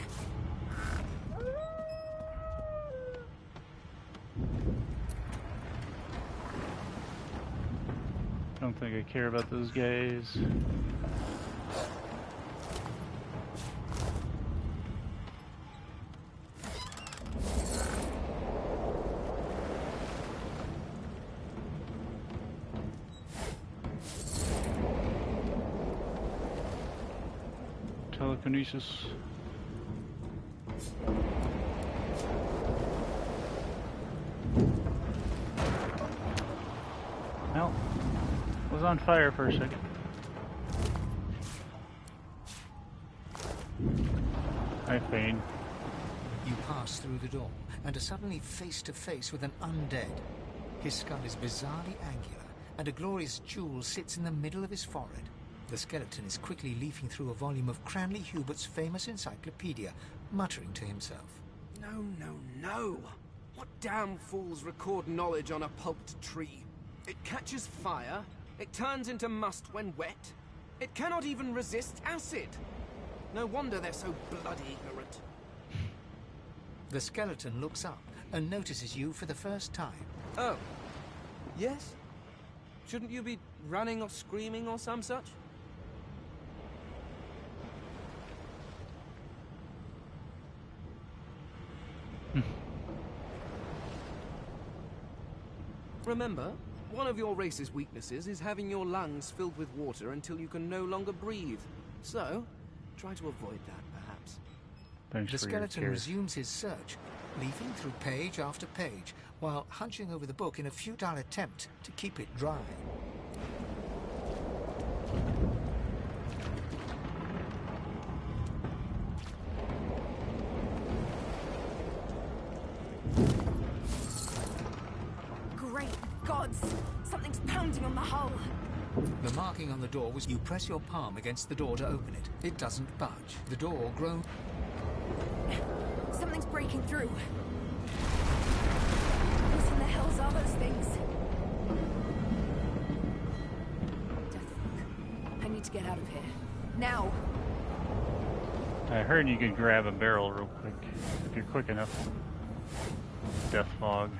Don't think I care about those guys. Telekinesis. Well, was on fire for a second. Hi, Fane. You pass through the door and are suddenly face to face with an undead. His skull is bizarrely angular, and a glorious jewel sits in the middle of his forehead. The skeleton is quickly leafing through a volume of Cranley Hubert's famous encyclopedia, muttering to himself. No, no, no! What damn fools record knowledge on a pulped tree? It catches fire, it turns into must when wet, it cannot even resist acid. No wonder they're so bloody ignorant. The skeleton looks up and notices you for the first time. Oh. Yes? Shouldn't you be running or screaming or some such? Remember, one of your race's weaknesses is having your lungs filled with water until you can no longer breathe. So, try to avoid that, perhaps. Thanks the for your skeleton care. resumes his search, leafing through page after page, while hunching over the book in a futile attempt to keep it dry. Great gods! Something's pounding on the hull! The marking on the door was you press your palm against the door to open it. It doesn't budge. The door groans. Something's breaking through. What in the hells are those things? Deathlock. I need to get out of here. Now! I heard you could grab a barrel real quick if you're quick enough. Death fog.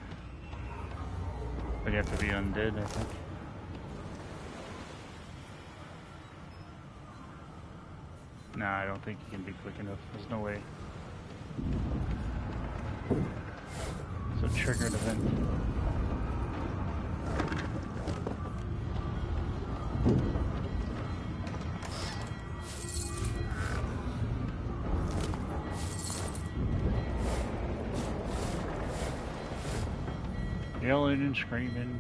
But you have to be undead, I think. Nah, I don't think you can be quick enough. There's no way. It's a triggered event. Yelling and screaming.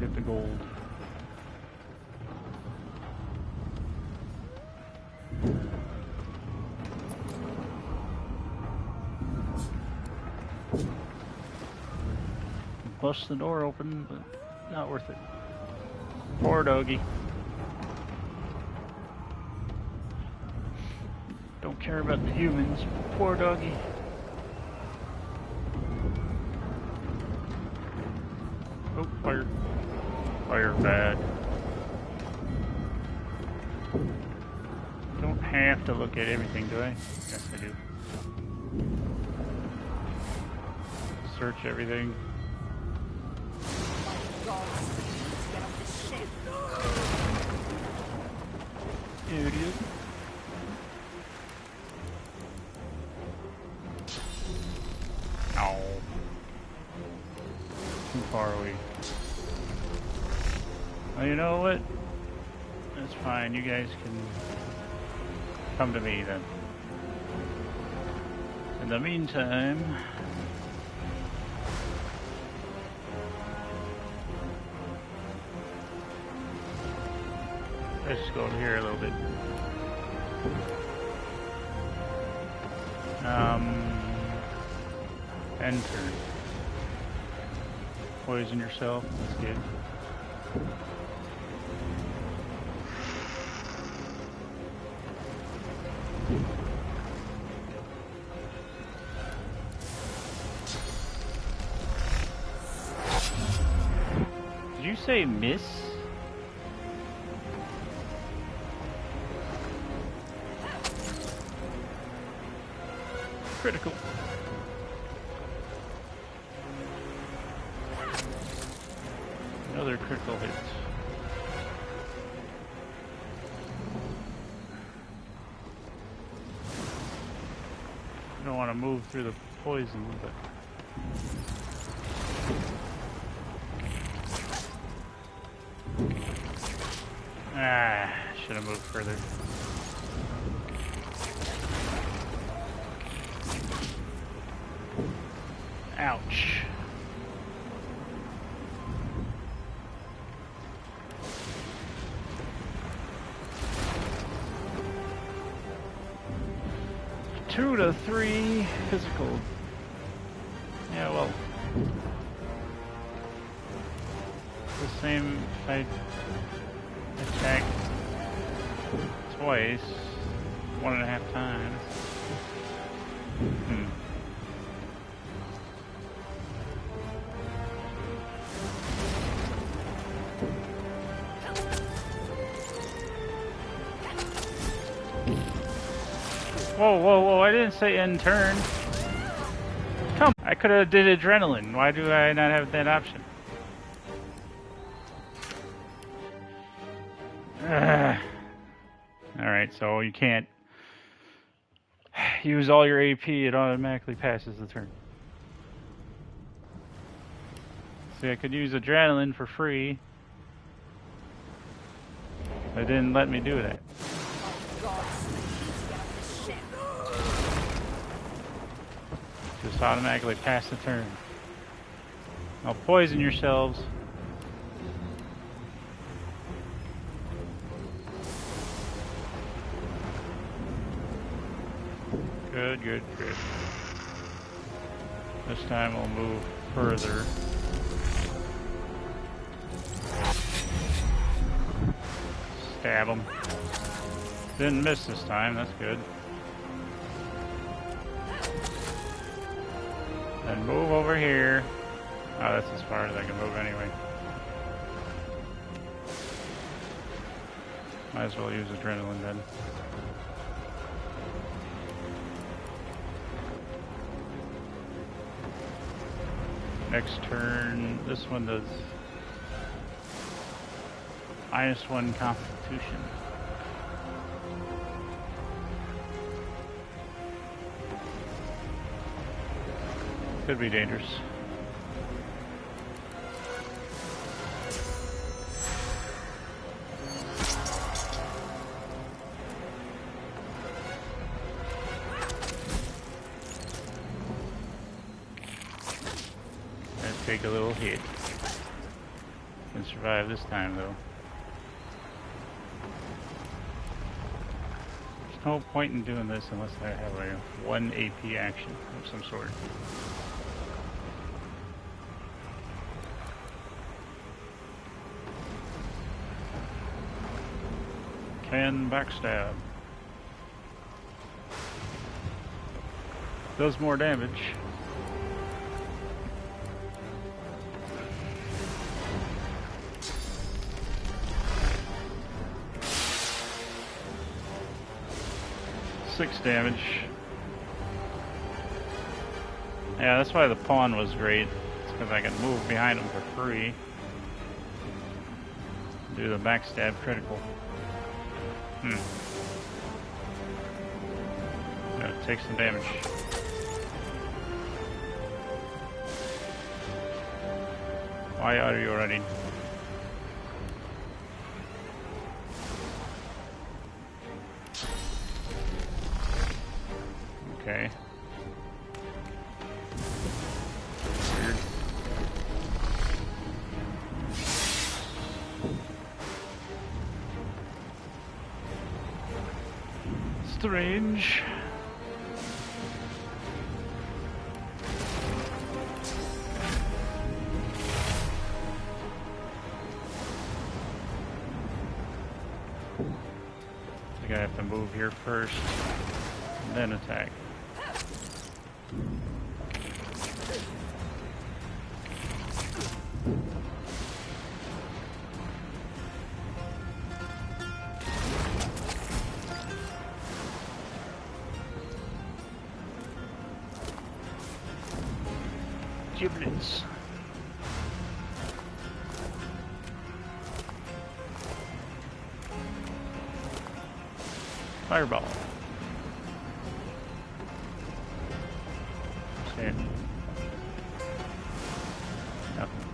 Get the gold. Bust the door open, but not worth it. Poor doggy. Don't care about the humans. Poor doggy. Oh, fire. Fire bad. Don't have to look at everything, do I? Yes, I do. Search everything. Idiot. Ow. Too far away. Well, you know what? That's fine. You guys can come to me then. In the meantime, let's just go over here a little bit. Enter. Poison yourself. That's good. Did you say miss? Critical. Another critical hit. I don't want to move through the poison, but should have moved further. Ouch. Two to three physical. Yeah, well, the same if I attack twice, 1.5 times. Whoa, whoa, whoa, I didn't say end turn. Come, I could have did adrenaline. Why do I not have that option? Alright, so you can't use all your AP, it automatically passes the turn. See, I could use adrenaline for free. It didn't let me do that. Just automatically pass the turn. Now poison yourselves. Good, good, good. This time we'll move further. Stab him. Didn't miss this time, that's good. Then move over here. Oh, that's as far as I can move anyway. Might as well use adrenaline then. Next turn, this one does -1 Constitution. Could be dangerous. Let's take a little hit. Can survive this time though. There's no point in doing this unless I have a 1 AP action of some sort. Can backstab. Does more damage. Six damage. Yeah, that's why the pawn was great. It's because I can move behind him for free. Do the backstab critical. Gonna take some damage. Why are you running? Okay. Weird. Strange. I think I have to move here first, and then attack. Giblets. Fireball. Okay. Nothing.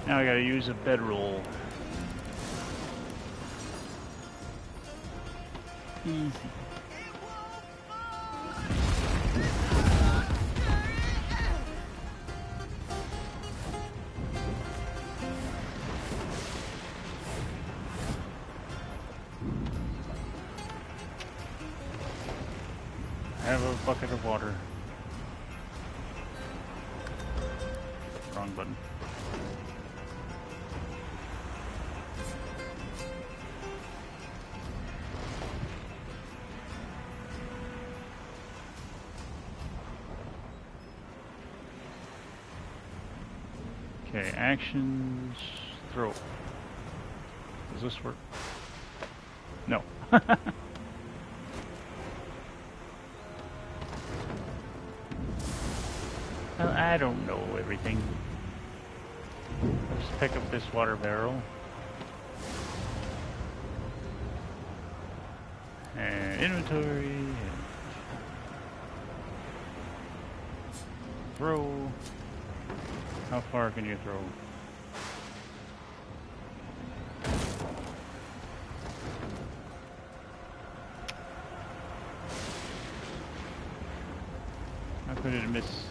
Now I gotta use a bedroll. Easy. I have a bucket of water. Wrong button. Okay, actions, throw. Does this work? No. I don't know everything. Let's pick up this water barrel. And inventory. And throw. How far can you throw? How could it miss?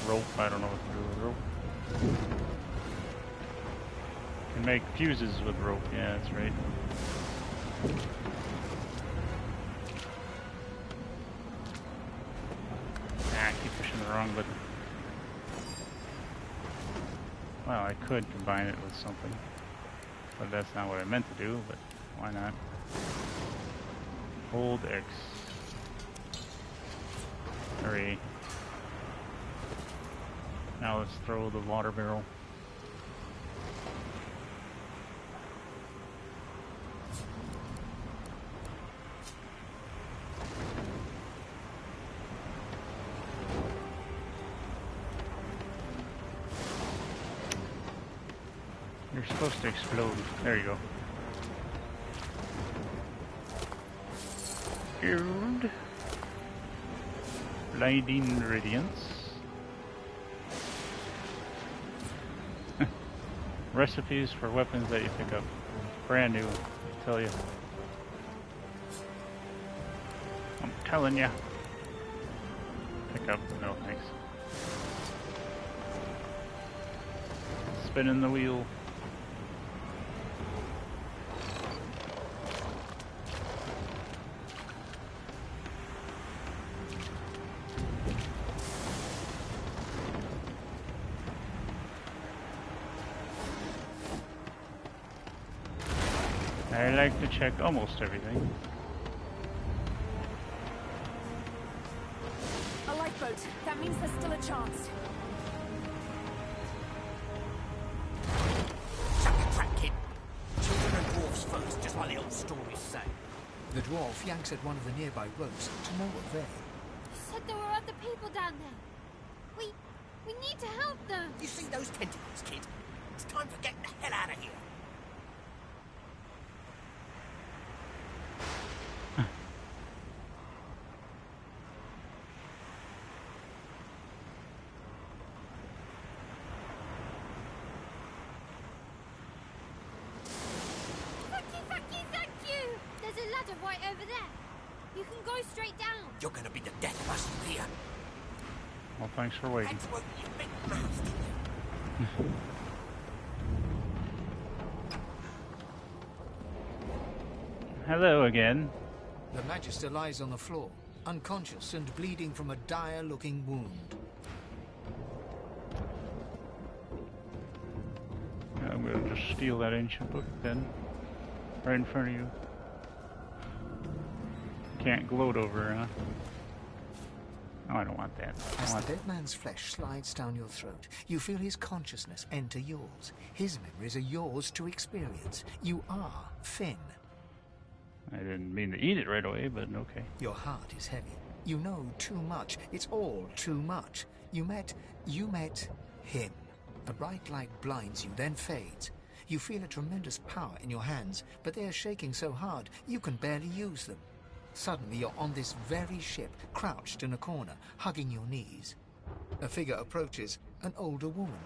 Rope, I don't know what to do with rope. Can make fuses with rope, yeah, that's right. Ah, I keep pushing the wrong button. Well, I could combine it with something, but that's not what I meant to do, but why not? Hold X. Hurry. Now let's throw the water barrel. You're supposed to explode. There you go. Gold. Blinding radiance. Recipes for weapons that you pick up. Brand new, I tell you. I'm telling ya. Pick up. No thanks. Spinning the wheel. I like to check almost everything. A lifeboat. That means there's still a chance. Chuck the trap, kid. Children and dwarfs first, just like the old stories say. The dwarf yanks at one of the nearby ropes to no avail. Said there were other people down there. We need to help them. You see those tentacles, kid? It's time for getting the hell out of here. Thank you! There's a ladder right over there. You can go straight down. You're gonna be the death of us here. Well, thanks for waiting. That's what you big mouth. Hello again. The Magister lies on the floor, unconscious and bleeding from a dire-looking wound. I'm gonna just steal that ancient book then. Right in front of you. Can't gloat over, huh? Oh, I don't want that. As the dead man's flesh slides down your throat, you feel his consciousness enter yours. His memories are yours to experience. You are Finn. I didn't mean to eat it right away, but okay. Your heart is heavy. You know too much. It's all too much. You met him. A bright light blinds you, then fades. You feel a tremendous power in your hands, but they are shaking so hard you can barely use them. Suddenly you're on this very ship, crouched in a corner, hugging your knees. A figure approaches, an older woman.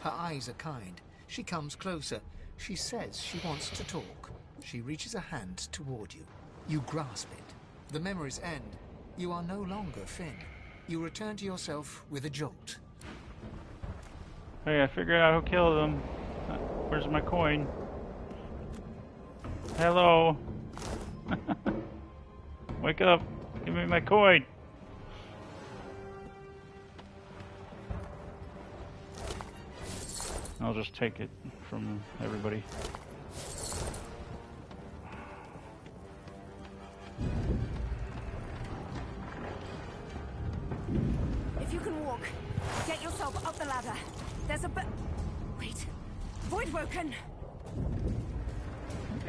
Her eyes are kind. She comes closer. She says she wants to talk. She reaches a hand toward you. You grasp it. The memories end. You are no longer Finn. You return to yourself with a jolt. Hey, I figured out who killed them. Where's my coin? Hello. Wake up. Give me my coin. I'll just take it from everybody. If you can walk, get yourself up the ladder. There's a wait. Void woken.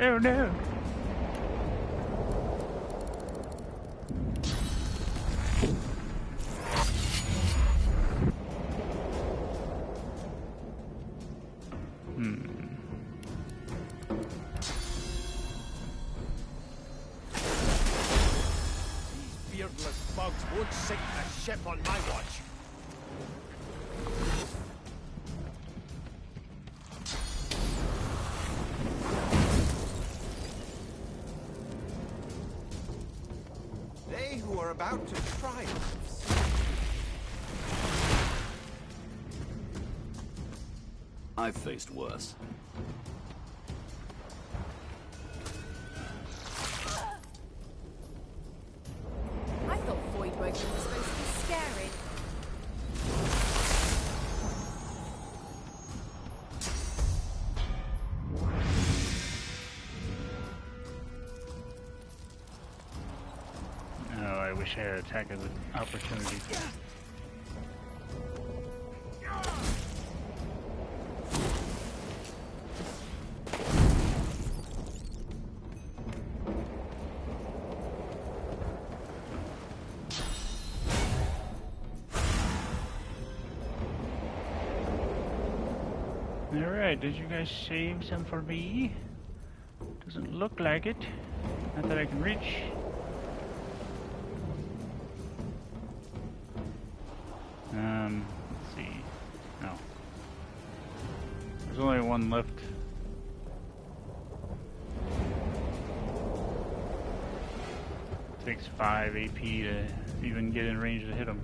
Oh no. Beardless bugs won't sink the ship on my watch. They who are about to triumph. I've faced worse. I thought void woken was supposed to be scary. Oh, I wish I had attack of the opportunity. Alright, did you guys save some for me? Doesn't look like it. Not that I can reach. Let's see. No. There's only one left. Takes 5 AP to even get in range to hit him.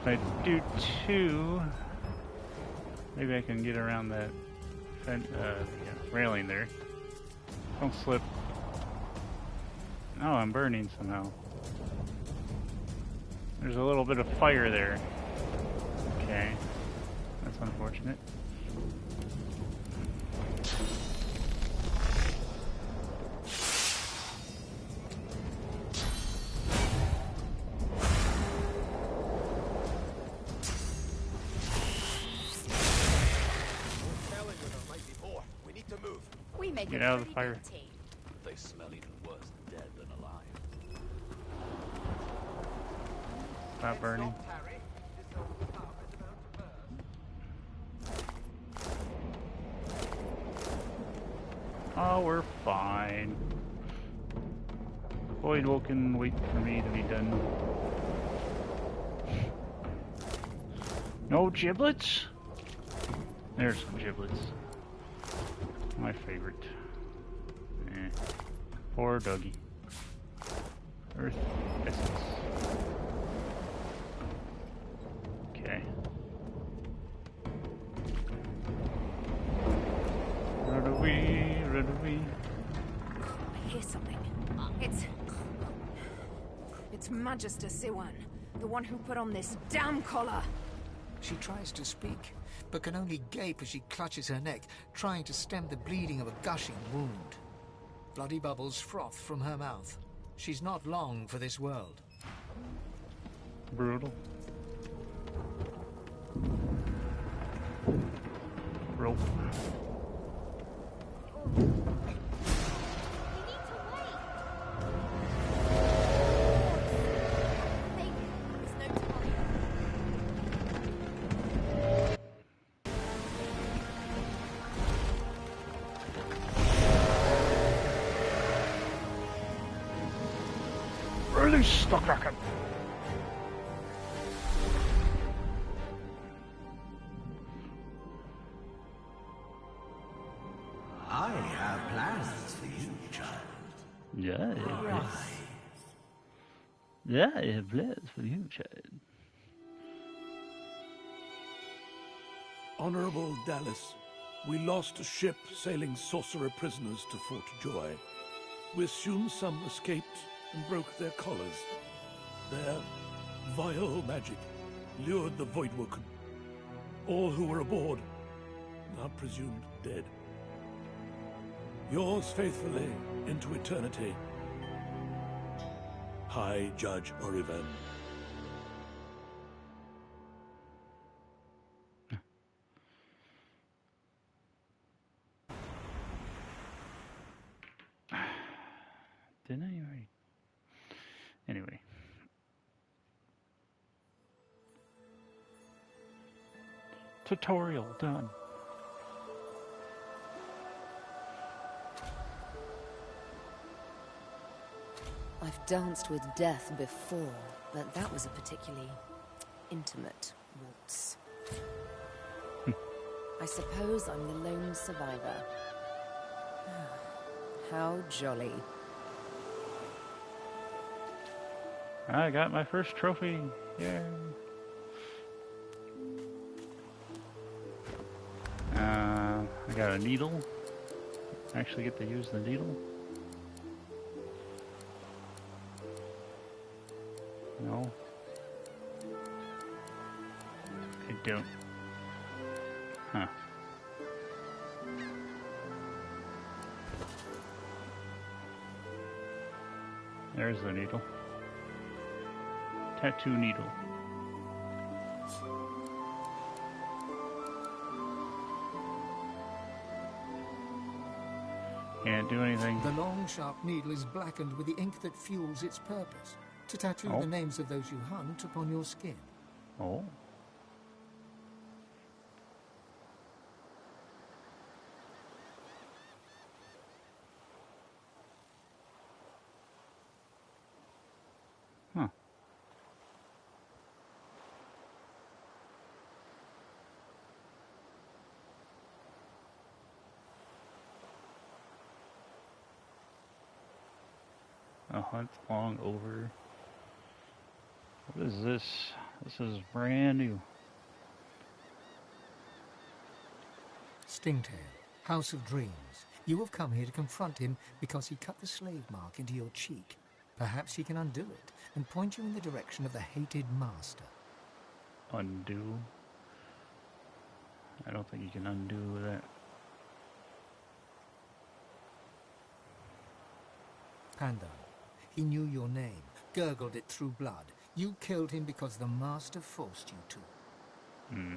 If I do 2, maybe I can get around that railing there. Don't slip. Oh, I'm burning somehow. There's a little bit of fire there. Okay. That's unfortunate. Get out of the fire. They smell even worse dead than alive. Stop burning. Oh, we're fine. Void Woken, wait for me to be done. No giblets? There's some giblets. My favorite. Poor doggy. Earth essence. Okay. Run away, run away. I hear something. It's Magister Siwan, the one who put on this damn collar. She tries to speak, but can only gape as she clutches her neck, trying to stem the bleeding of a gushing wound. Bloody bubbles froth from her mouth. She's not long for this world. Brutal. Rope. Really stuck rocking. I have plans for you, child. Yeah, yeah, I have plans for you, child. Honorable Dallas, we lost a ship sailing sorcerer prisoners to Fort Joy. We assume some escaped and broke their collars. Their vile magic lured the Voidwoken. All who were aboard are presumed dead. Yours faithfully into eternity, High Judge Oriven. Didn't I already? Anyway. Tutorial done. I've danced with death before, but that was a particularly intimate waltz. I suppose I'm the lone survivor. How jolly. I got my first trophy. Yay. I got a needle. I actually get to use the needle. No. I don't. Huh. There's the needle. Tattoo needle. Can't do anything. The long, sharp needle is blackened with the ink that fuels its purpose, to tattoo the names of those you hunt upon your skin. Oh. Huh. A hunt long over. What is this? This is brand new. Stingtail, House of Dreams. You have come here to confront him because he cut the slave mark into your cheek. Perhaps he can undo it and point you in the direction of the hated master. Undo? I don't think you can undo that. Pandan. He knew your name, gurgled it through blood. You killed him because the master forced you to. Hmm.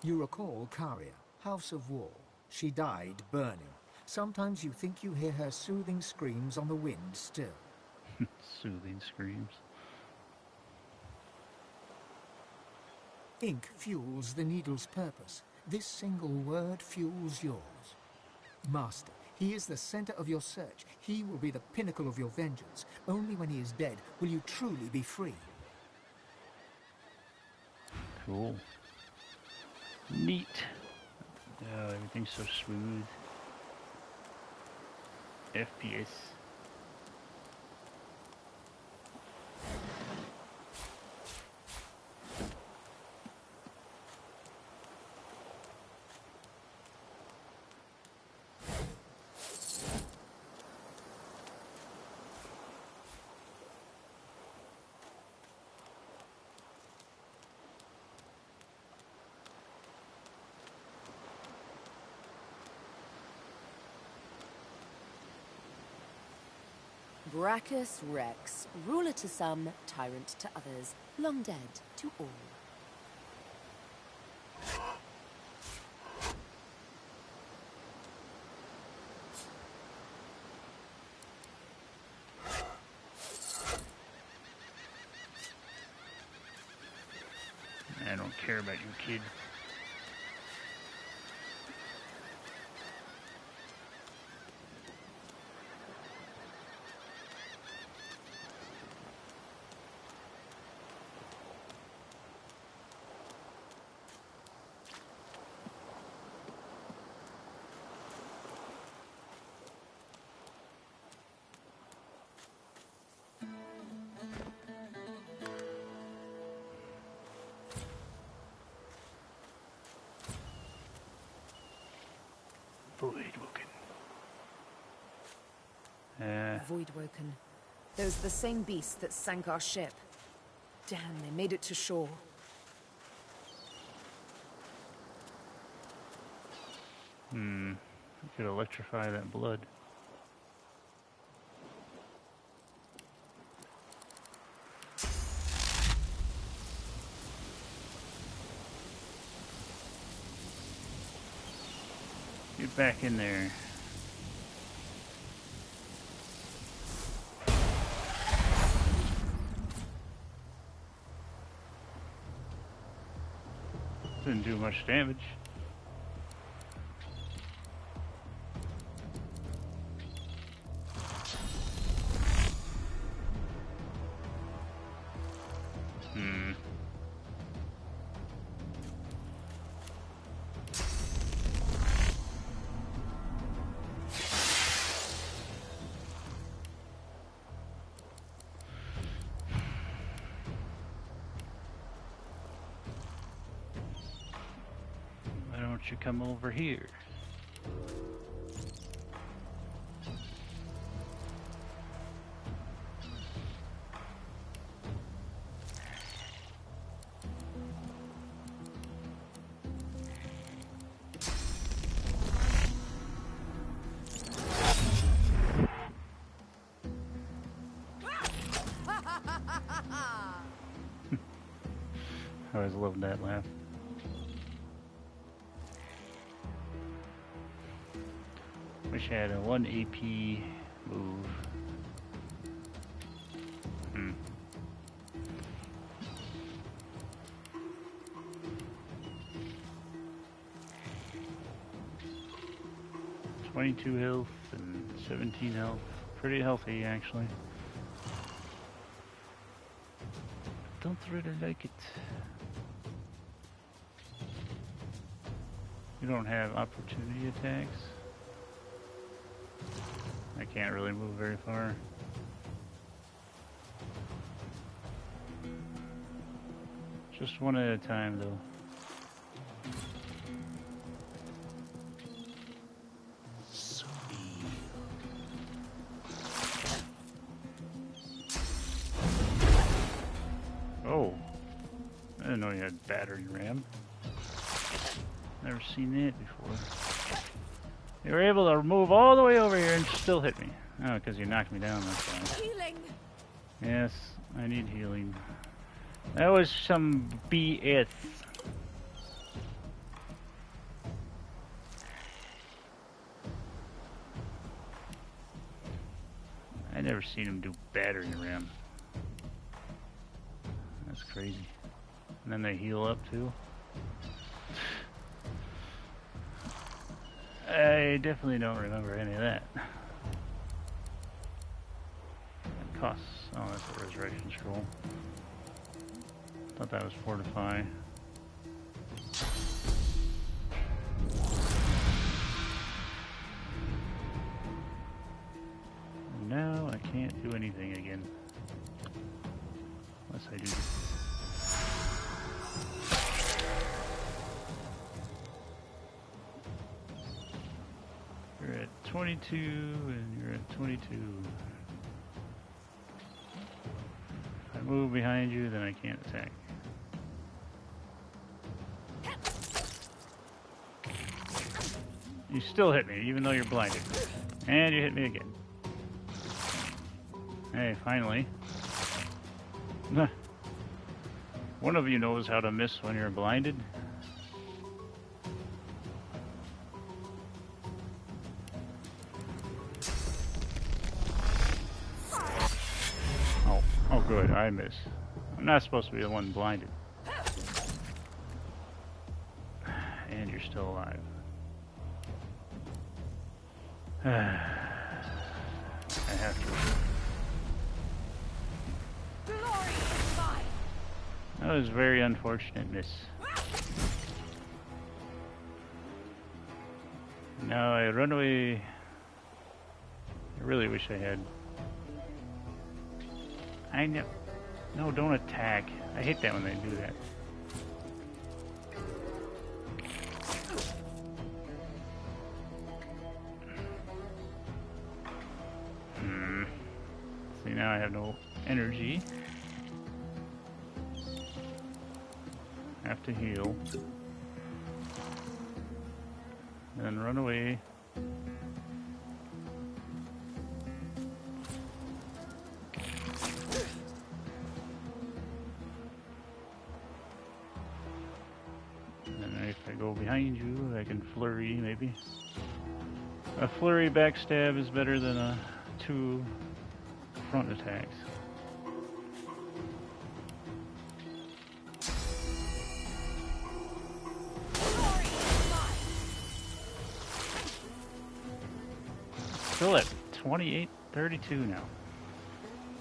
You recall Karia, House of War. She died burning. Sometimes you think you hear her soothing screams on the wind still. Soothing screams. Ink fuels the needle's purpose. This single word fuels yours. Master, he is the center of your search. He will be the pinnacle of your vengeance. Only when he is dead will you truly be free. Cool. Neat. Oh, everything's so smooth. FPS. Brachus Rex, ruler to some, tyrant to others, long dead to all. I don't care about you, kid. Voidwoken. Those are the same beasts that sank our ship. Damn, they made it to shore. You could electrify that blood. Get back in there. Didn't do much damage. Why don't you come over here? I always loved that laugh. Wish I had a 1 AP move. Hmm. 22 health and 17 health pretty healthy, actually. Don't really like it. You don't have opportunity attacks. I can't really move very far. Just one at a time, though. Oh, I didn't know you had battering ram. Never seen that before. You were able to move all the way over here and still hit me. Oh, because you knocked me down, that's why. Healing. Yes, I need healing. That was some BS. I never seen him do battering ram. That's crazy. And then they heal up too. I definitely don't remember any of that. It costs. Oh, that's a resurrection scroll. Thought that was fortify. No, I can't do anything again. Unless I do. You're at 22 and you're at 22. If I move behind you, then I can't attack. You still hit me, even though you're blinded. And you hit me again. Hey, finally. One of you knows how to miss when you're blinded. Oh good, I miss. I'm not supposed to be the one blinded. And you're still alive. I have to. That was a very unfortunate miss. Now I run away. I really wish I had. I know. No, don't attack. I hate that when they do that. See, now I have no energy. Have to heal. Then run away. And if I go behind you, I can flurry maybe. A flurry backstab is better than a 2 front attacks. Still at 28-32 now.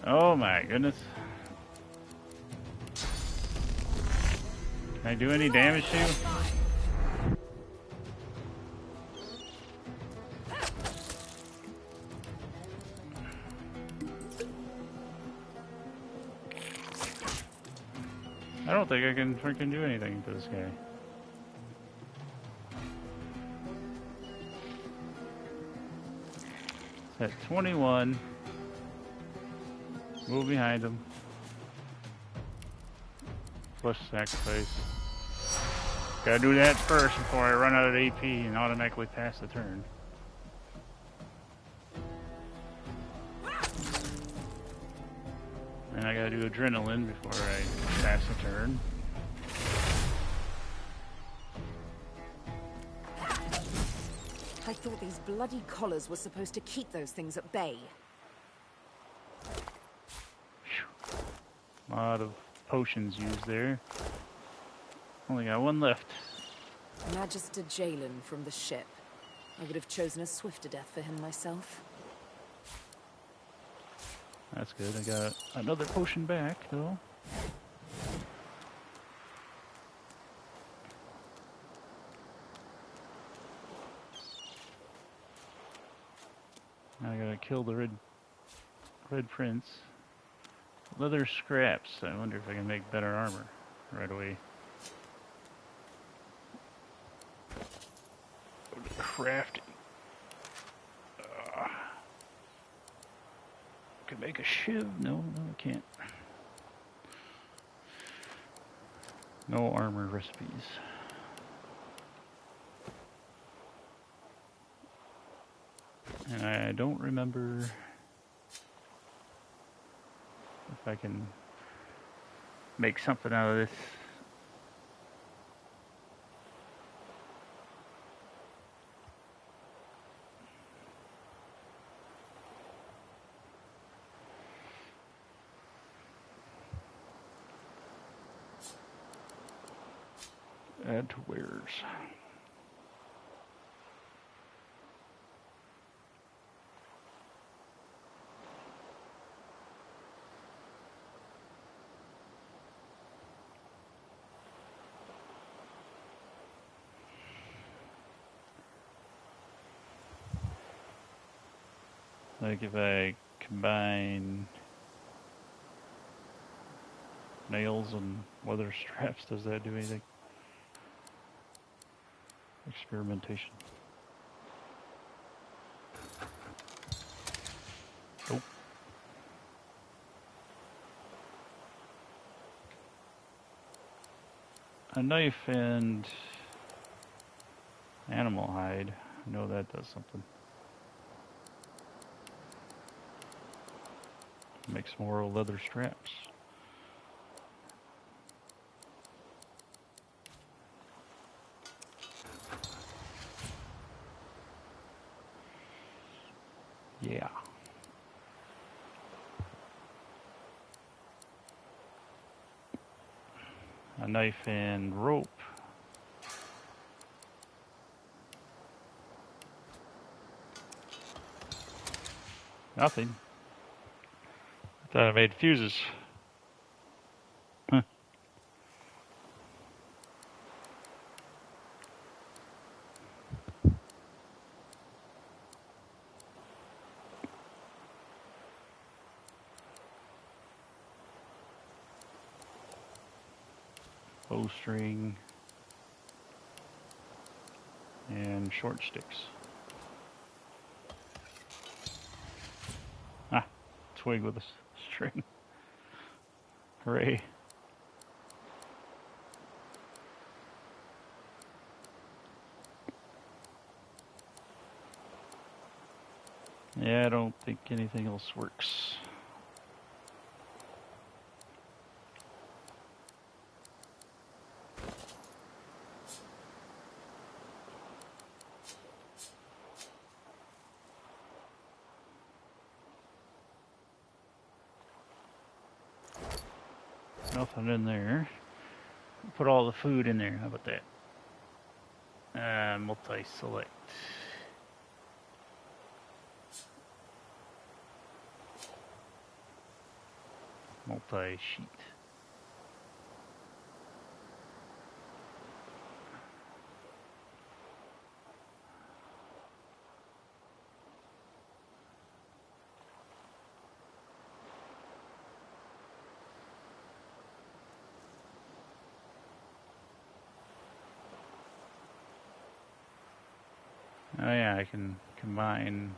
Oh my goodness. Can I do any damage to you? I don't think I can freaking do anything to this guy. At 21, move behind him. Flush sacrifice. Gotta do that first before I run out of AP and automatically pass the turn. And I gotta do adrenaline before I pass the turn. I thought these bloody collars were supposed to keep those things at bay. A lot of potions used there. Only got one left. Magister Jalen from the ship. I would have chosen a swifter death for him myself. That's good. I got another potion back, though. Now I gotta kill the red prince. Leather scraps. I wonder if I can make better armor right away. Go to crafting. Can make a shiv? No, I can't. No armor recipes. And I don't remember if I can make something out of this. Add to wares. Like if I combine nails and leather straps, does that do anything? Experimentation. Nope. A knife and animal hide. I know that does something. Makes more leather straps. Yeah. A knife and rope. Nothing. I thought I made fuses. Huh. Bowstring and short sticks. Ah, twig with a string. Hooray. Yeah, I don't think anything else works. Nothing in there. Put all the food in there. How about that? Multi-select. Multi-sheet. Oh yeah, I can combine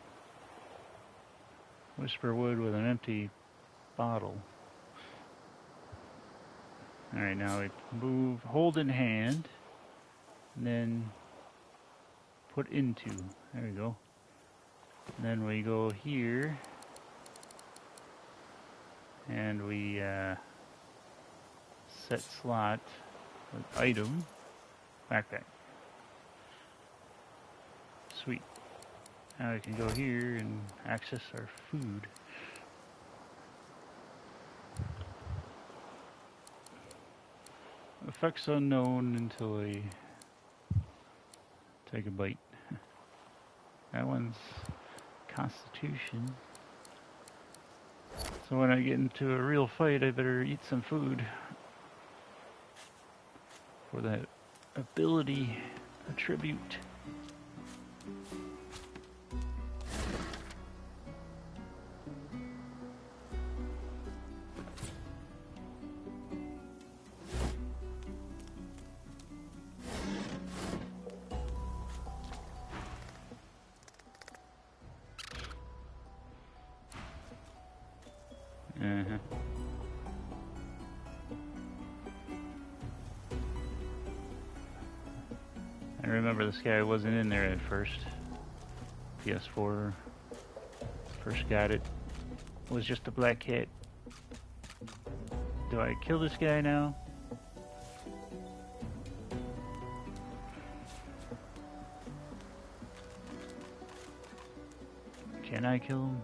whisper wood with an empty bottle. Alright, now we move, hold in hand, and then put into. There we go. And then we go here, and we set slot with item, backpack. Sweet. Now we can go here and access our food. Effects unknown until I take a bite. That one's Constitution. So when I get into a real fight, I better eat some food for that ability attribute. I remember this guy wasn't in there at first. PS4 first got it. Was just a black cat. Do I kill this guy now? Can I kill him?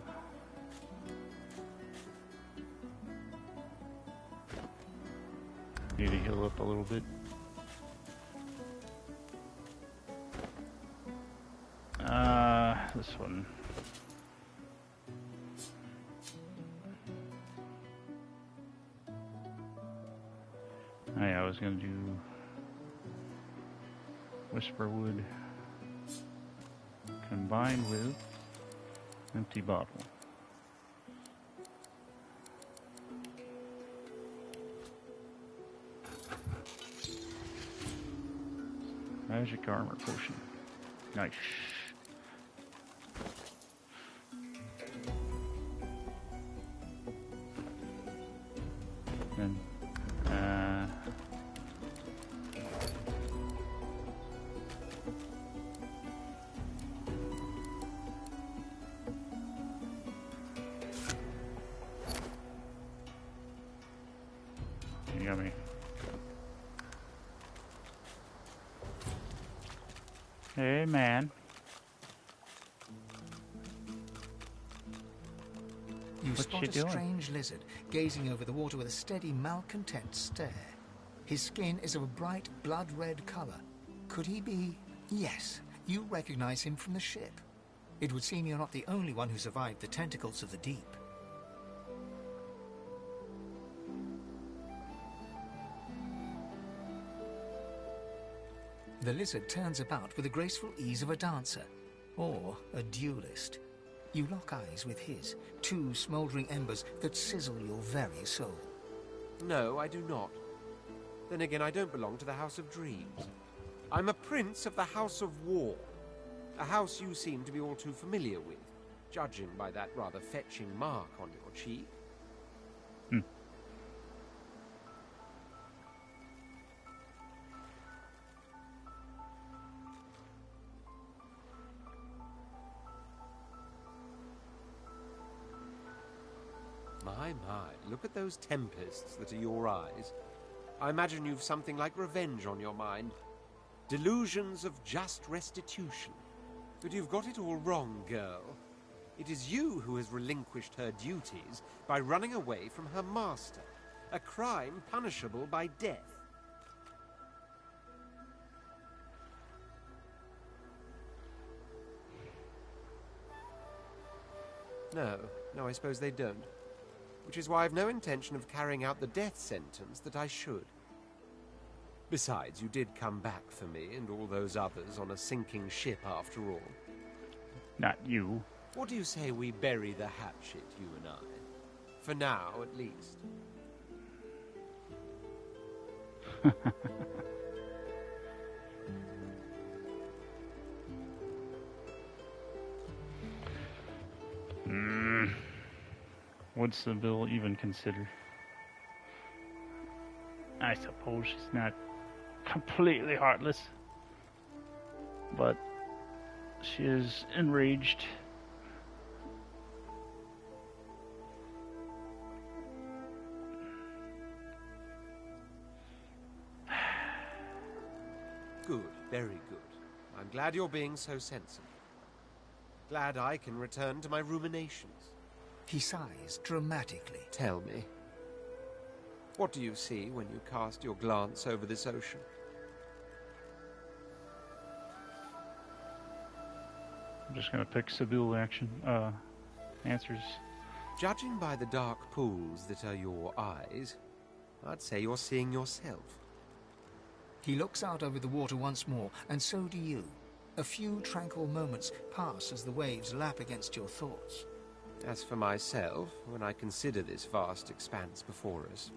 Need to heal up a little bit. This one. Oh yeah, I was gonna do Whisperwood combined with empty bottle. Magic armor potion. Nice. And yummy. Hey, man. You What's spot she a doing? strange lizard gazing over the water with a steady, malcontent stare. His skin is of a bright, blood-red color. Could he be... Yes, you recognize him from the ship. It would seem you're not the only one who survived the tentacles of the deep. The lizard turns about with the graceful ease of a dancer, or a duelist. You lock eyes with his, two smouldering embers that sizzle your very soul. No, I do not. Then again, I don't belong to the House of Dreams. I'm a prince of the House of War, a house you seem to be all too familiar with, judging by that rather fetching mark on your cheek. My, look at those tempests that are your eyes. I imagine you've something like revenge on your mind. Delusions of just restitution. But you've got it all wrong, girl. It is you who has relinquished her duties by running away from her master. A crime punishable by death. No, I suppose they don't. Which is why I've no intention of carrying out the death sentence that I should. Besides, you did come back for me and all those others on a sinking ship after all. Not you. What do you say we bury the hatchet, you and I? For now, at least. Would Sebille even consider? I suppose she's not completely heartless, but she is enraged. Good, very good. I'm glad you're being so sensible. Glad I can return to my ruminations. He sighs dramatically. Tell me, what do you see when you cast your glance over this ocean? I'm just gonna pick Sebille answers. Judging by the dark pools that are your eyes, I'd say you're seeing yourself. He looks out over the water once more, and so do you. A few tranquil moments pass as the waves lap against your thoughts. As for myself, when I consider this vast expanse before us,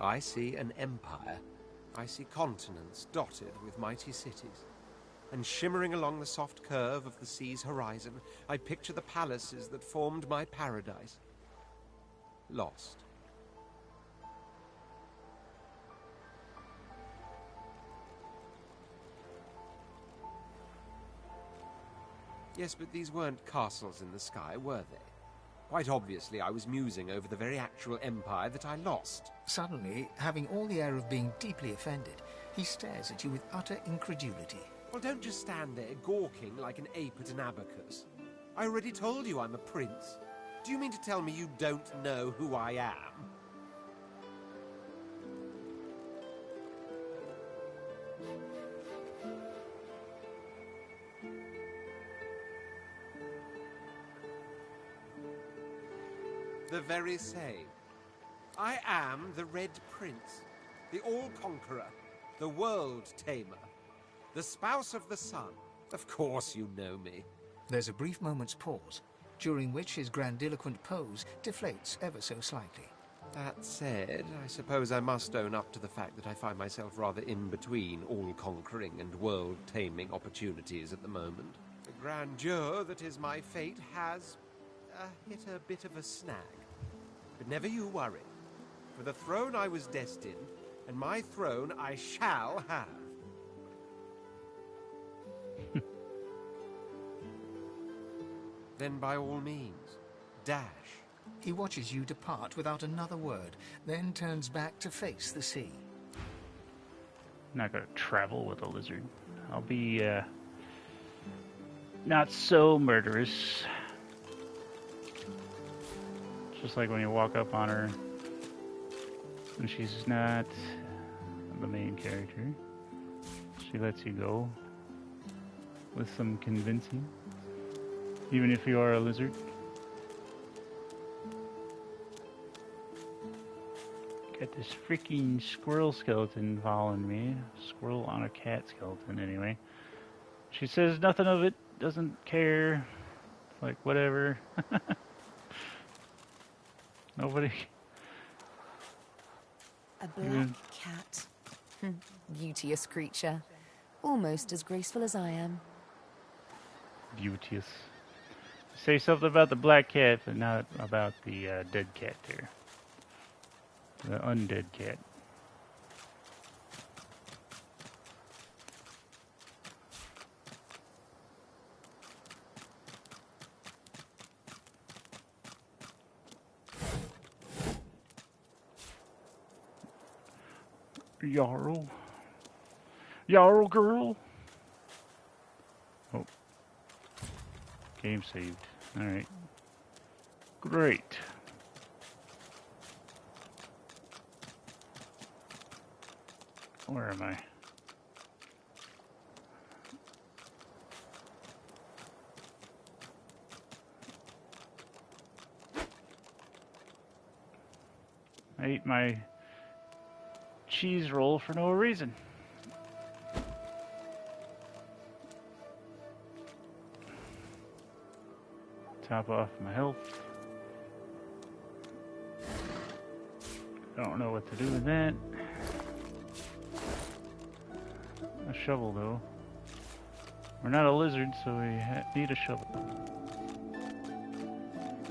I see an empire. I see continents dotted with mighty cities. And shimmering along the soft curve of the sea's horizon, I picture the palaces that formed my paradise. Lost. Yes, but these weren't castles in the sky, were they? Quite obviously, I was musing over the very actual empire that I lost. Suddenly, having all the air of being deeply offended, he stares at you with utter incredulity. Well, don't just stand there gawking like an ape at an abacus. I already told you I'm a prince. Do you mean to tell me you don't know who I am? The very same. I am the Red Prince, the All-Conqueror, the World-Tamer, the spouse of the sun. Of course you know me. There's a brief moment's pause, during which his grandiloquent pose deflates ever so slightly. That said, I suppose I must own up to the fact that I find myself rather in between all-conquering and world-taming opportunities at the moment. The grandeur that is my fate has hit a bit of a snag. But never you worry. For the throne I was destined, and my throne I shall have. Then by all means, dash. He watches you depart without another word, then turns back to face the sea. I'm not gonna travel with a lizard. I'll be, not so murderous. Just like when you walk up on her and she's not the main character. She lets you go with some convincing, even if you are a lizard. Got this freaking squirrel skeleton following me. Squirrel on a cat skeleton, anyway. She says nothing of it, doesn't care. Like, whatever. Nobody. A black cat. Beauteous creature. Almost as graceful as I am. Beauteous. Say something about the black cat, but not about the dead cat there. The undead cat. Yarrow. Yarrow girl. Oh. Game saved. Alright. Great. Where am I? I ate my cheese roll for no reason. Top off my health. Don't know what to do with that. A shovel, though. We're not a lizard, so we need a shovel.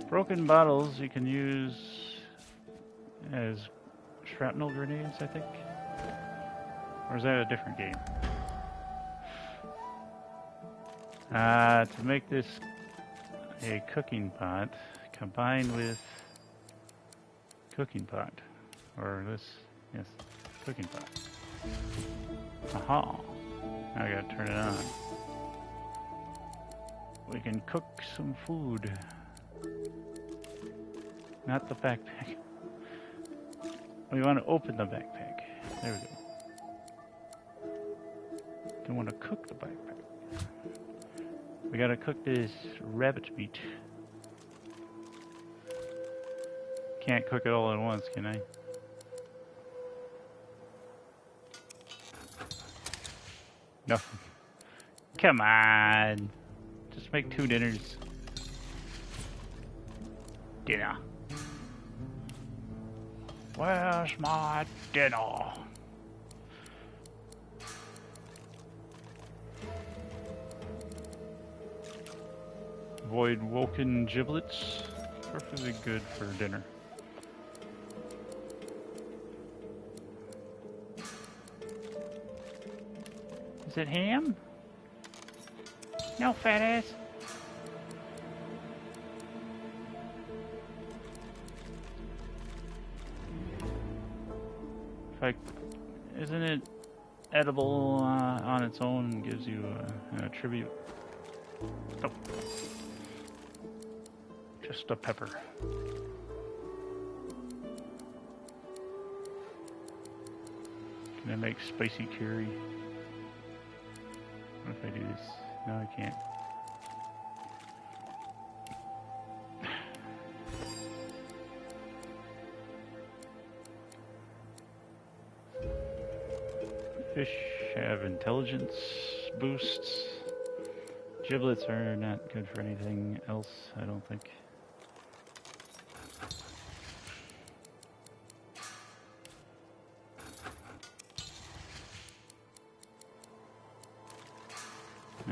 Broken bottles you can use as shrapnel grenades, I think. Or is that a different game? To make this a cooking pot, combined with cooking pot. Or this, yes, cooking pot. Aha! Now I gotta turn it on. We can cook some food. Not the backpack. We want to open the backpack. There we go. Don't want to cook the backpack. We gotta cook this rabbit meat. Can't cook it all at once, can I? No. Come on. Just make 2 dinners. Dinner. Where's my dinner? Avoid woken giblets. Perfectly good for dinner. Is it ham? No, fat ass. Isn't it edible on its own and gives you a tribute? Oh. Just a pepper. Can I make spicy curry? What if I do this? No, I can't. Fish have intelligence boosts. Giblets are not good for anything else, I don't think.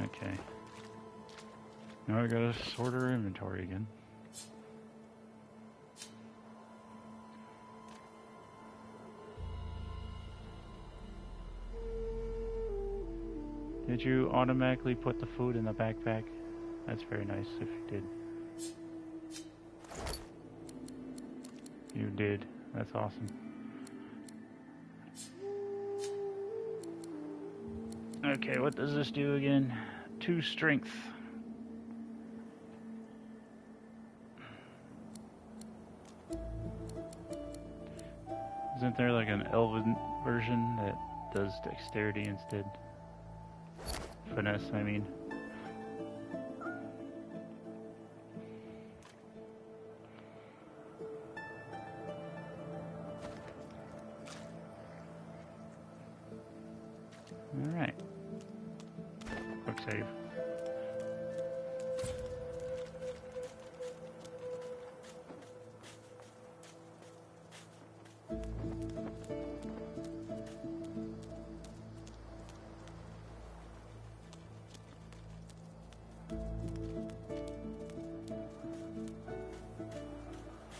Okay. Now we gotta sort our inventory again. Did you automatically put the food in the backpack? That's very nice if you did. You did. That's awesome. Okay, what does this do again? 2 strength. Isn't there like an elven version that does dexterity instead? Finesse, I mean. Alright. Quick save.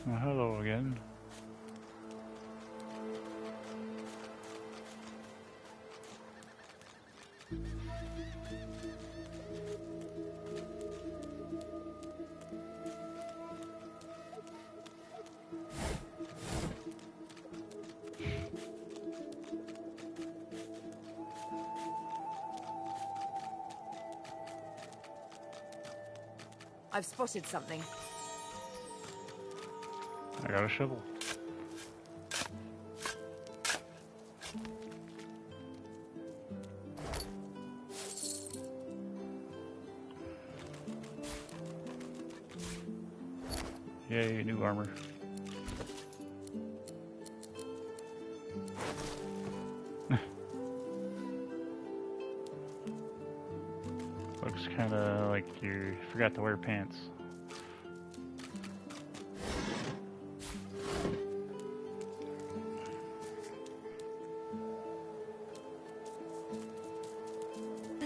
Well, hello again. I've spotted something. I got a shovel. Yay, new armor. Looks kinda like you forgot to wear pants.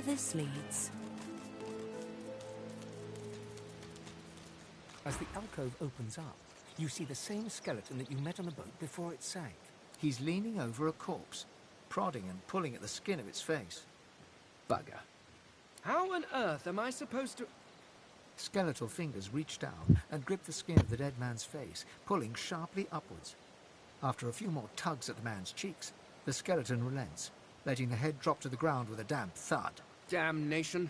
This leads. As the alcove opens up, you see the same skeleton that you met on the boat before it sank. He's leaning over a corpse, prodding and pulling at the skin of its face. Bugger. How on earth am I supposed to... Skeletal fingers reach down and grip the skin of the dead man's face, pulling sharply upwards. After a few more tugs at the man's cheeks, the skeleton relents, letting the head drop to the ground with a damp thud. Damnation.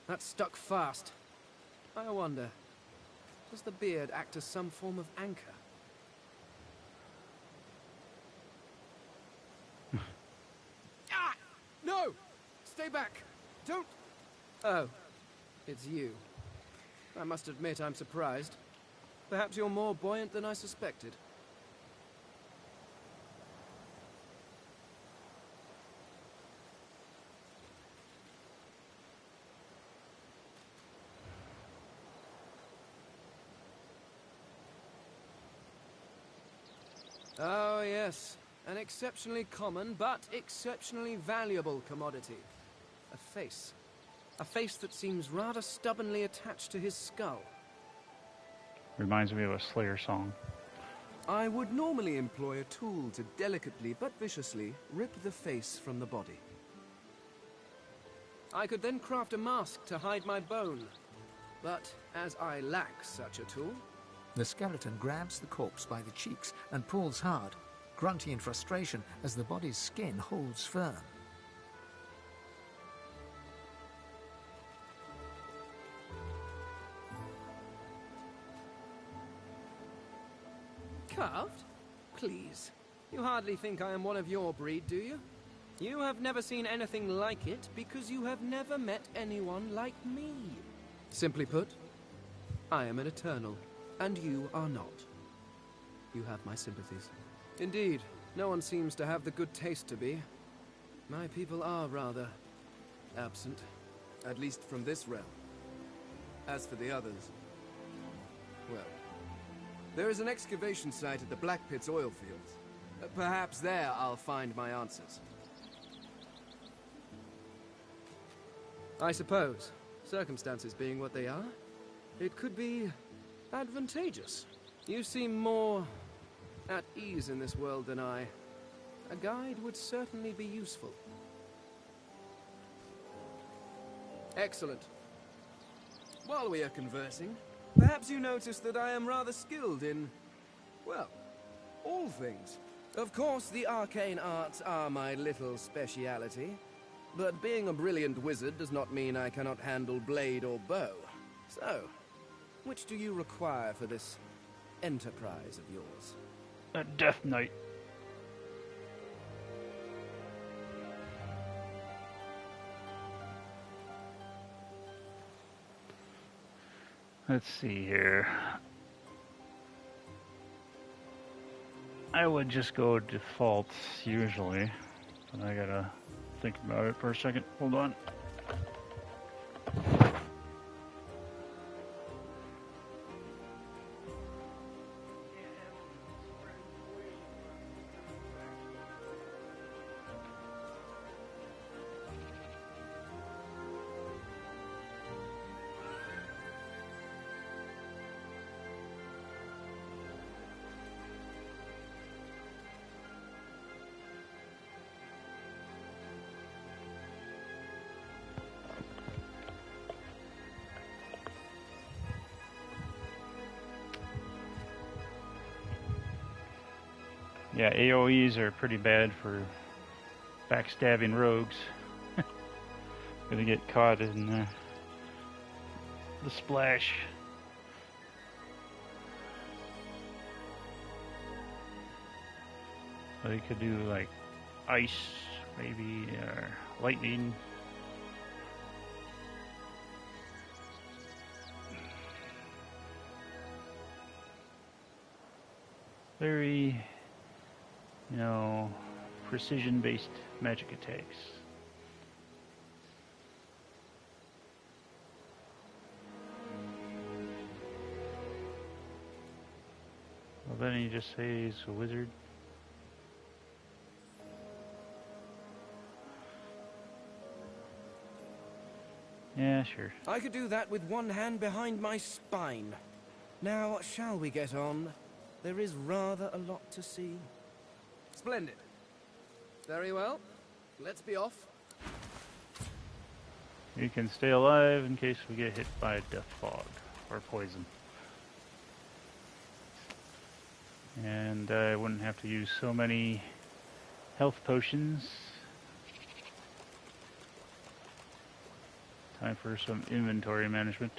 That stuck fast. I wonder, does the beard act as some form of anchor? Ah! No! Stay back! Don't... Oh, it's you. I must admit I'm surprised. Perhaps you're more buoyant than I suspected. Oh, yes. An exceptionally common, but exceptionally valuable commodity. A face. A face that seems rather stubbornly attached to his skull. Reminds me of a Slayer song. I would normally employ a tool to delicately but viciously rip the face from the body. I could then craft a mask to hide my bone. But as I lack such a tool... The skeleton grabs the corpse by the cheeks and pulls hard, grunting in frustration as the body's skin holds firm. Carved? Please. You hardly think I am one of your breed, do you? You have never seen anything like it because you have never met anyone like me. Simply put, I am an eternal, and you are not. You have my sympathies. Indeed, no one seems to have the good taste to be. My people are rather absent, at least from this realm. As for the others, well, there is an excavation site at the Black Pit's oil fields. Perhaps there I'll find my answers. I suppose, circumstances being what they are, it could be advantageous. You seem more at ease in this world than I. A guide would certainly be useful. Excellent. While we are conversing, perhaps you notice that I am rather skilled in, well, all things. Of course, the arcane arts are my little speciality, but being a brilliant wizard does not mean I cannot handle blade or bow. So, which do you require for this enterprise of yours? A Death Knight. Let's see here. I would just go defaults usually, but I gotta think about it for a second. Hold on. Yeah, AoEs are pretty bad for backstabbing rogues. Gonna get caught in the splash. So you could do like ice, maybe, or lightning. Very, you know, precision-based magic attacks. Well, then you just say he's a wizard. Yeah, sure. I could do that with one hand behind my spine. Now, shall we get on? There is rather a lot to see. Splendid. Very well. Let's be off. You can stay alive in case we get hit by death fog or poison. And I wouldn't have to use so many health potions. Time for some inventory management.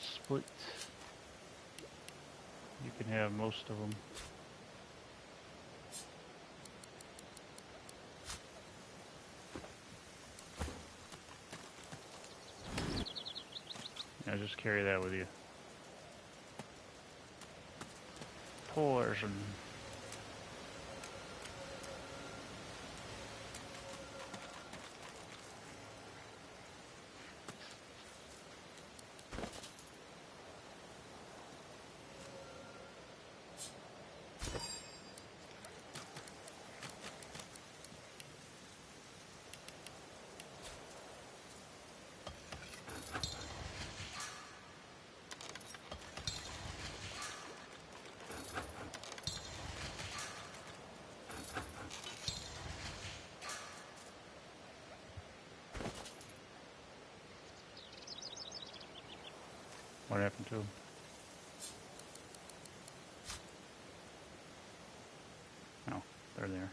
Split. You can have most of them. Yeah, just carry that with you. Poison. What happened to him? Oh, they're there.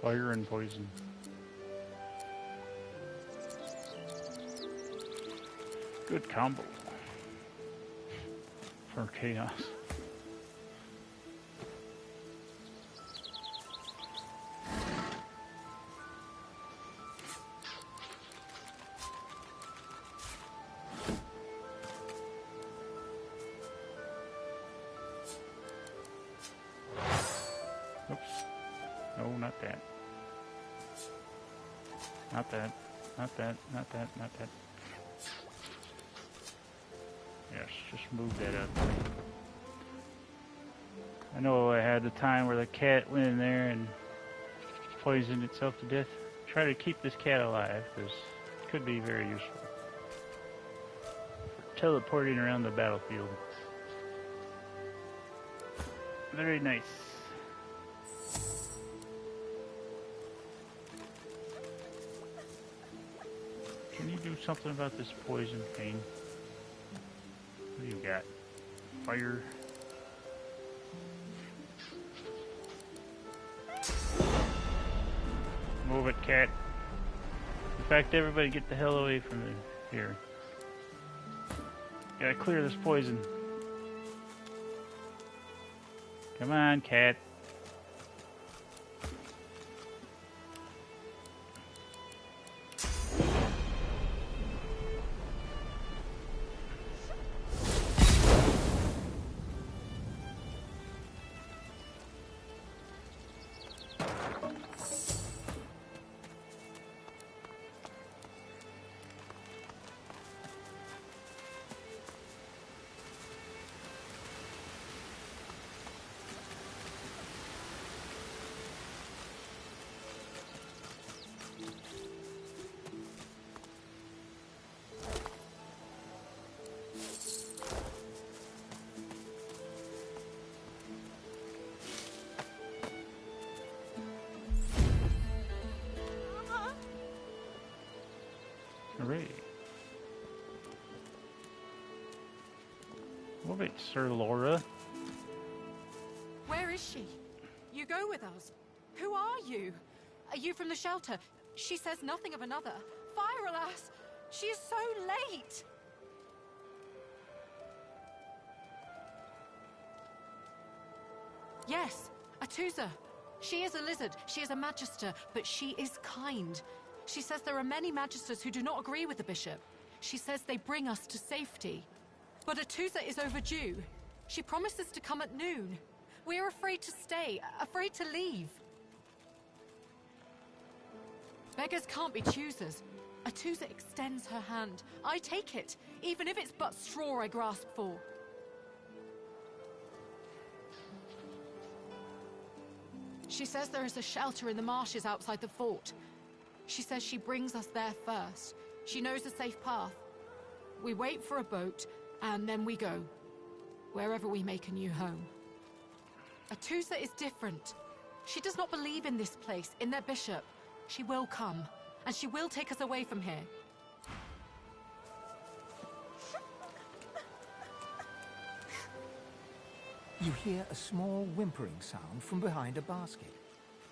Fire and poison. Good combo for chaos. Oops. No, not that. Not that. Not that. Not that. Not that. Yes, just move that up. I know I had the time where the cat went in there and poisoned itself to death. Try to keep this cat alive, because it could be very useful for teleporting around the battlefield. Very nice. Can you do something about this poison thing? What do you got? Fire. Move it, cat. In fact, everybody get the hell away from here. Gotta clear this poison. Come on, cat. Hooray. Move it, Sir Laura. Where is she? You go with us. Who are you? Are you from the shelter? She says nothing of another. Fire, alas! She is so late! Yes, Atusa. She is a lizard. She is a magister, but she is kind. She says there are many magisters who do not agree with the bishop. She says they bring us to safety. But Atusa is overdue. She promises to come at noon. We are afraid to stay, afraid to leave. Beggars can't be choosers. Atusa extends her hand. I take it, even if it's but straw I grasp for. She says there is a shelter in the marshes outside the fort. She says she brings us there first. She knows a safe path. We wait for a boat, and then we go. Wherever we make a new home. Atusa is different. She does not believe in this place, in their bishop. She will come, and she will take us away from here. You hear a small whimpering sound from behind a basket.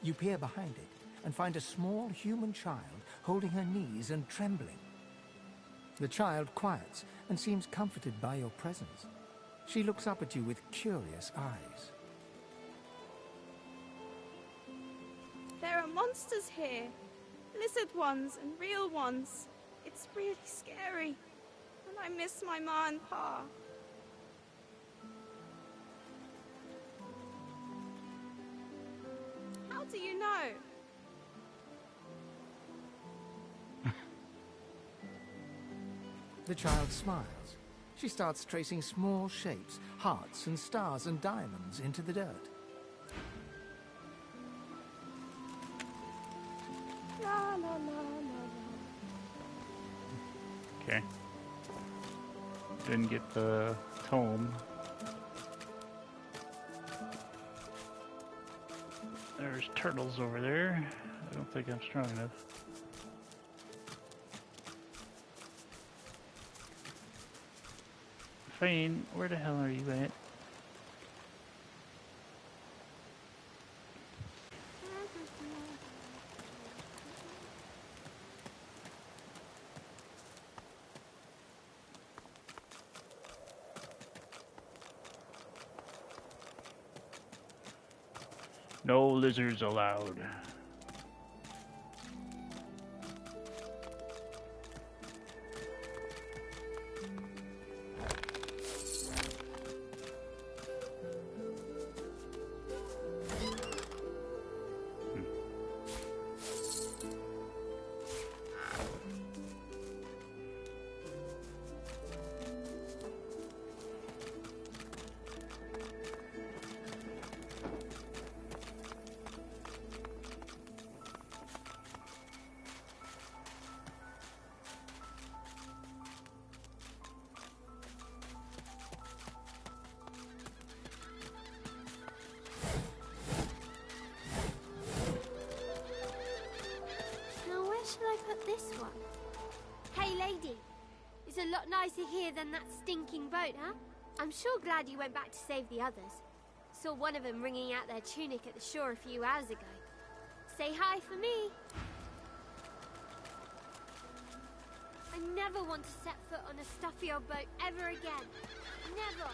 You peer behind it and find a small human child holding her knees and trembling. The child quiets and seems comforted by your presence. She looks up at you with curious eyes. There are monsters here. Lizard ones and real ones. It's really scary. And I miss my ma and pa. How do you know? The child smiles. She starts tracing small shapes, hearts and stars and diamonds into the dirt. La la la la la. Okay. Didn't get the tome. There's turtles over there. I don't think I'm strong enough. Fane, where the hell are you at? No lizards allowed. This one. Hey, lady. It's a lot nicer here than that stinking boat, huh? I'm sure glad you went back to save the others. Saw one of them wringing out their tunic at the shore a few hours ago. Say hi for me. I never want to set foot on a stuffy old boat ever again. Never.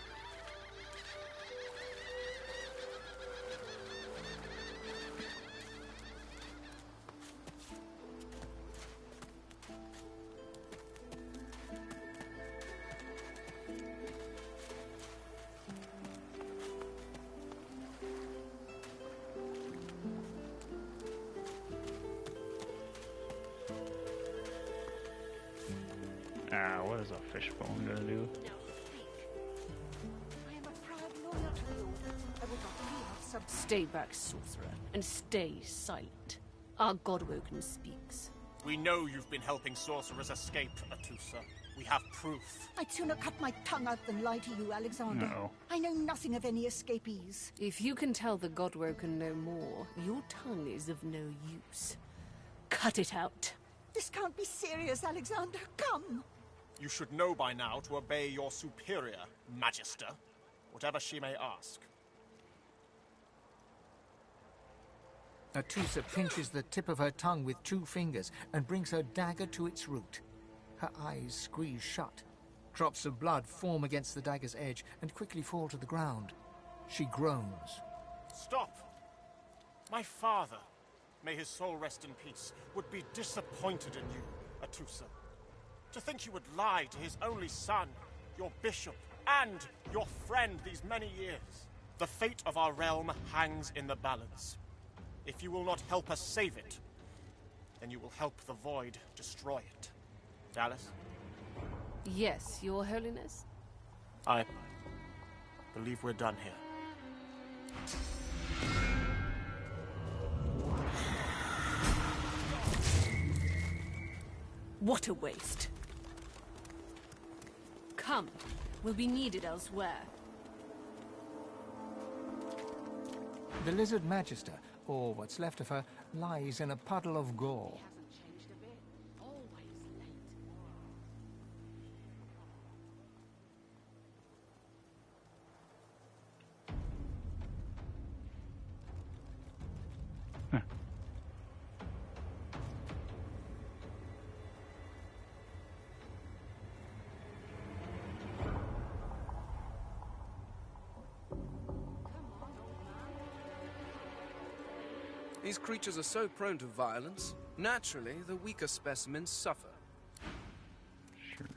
What is a fishbone gonna do? I am a proud loyal to the Order. I will not leave sub. Stay back, sorcerer, and stay silent. Our Godwoken speaks. We know you've been helping sorcerers escape, Atusa. We have proof. I'd sooner cut my tongue out than lie to you, Alexander. No. I know nothing of any escapees. If you can tell the Godwoken no more, your tongue is of no use. Cut it out. This can't be serious, Alexander. Come! You should know by now to obey your superior, Magister, whatever she may ask. Atusa pinches the tip of her tongue with 2 fingers and brings her dagger to its root. Her eyes squeeze shut. Drops of blood form against the dagger's edge and quickly fall to the ground. She groans. Stop! My father, may his soul rest in peace, would be disappointed in you, Atusa. To think you would lie to his only son, your bishop, and your friend these many years. The fate of our realm hangs in the balance. If you will not help us save it, then you will help the Void destroy it. Dallas? Yes, Your Holiness? I believe we're done here. What a waste. Come, we'll be needed elsewhere. The Lizard Magister, or what's left of her, lies in a puddle of gore. These creatures are so prone to violence, naturally, the weaker specimens suffer. Sure.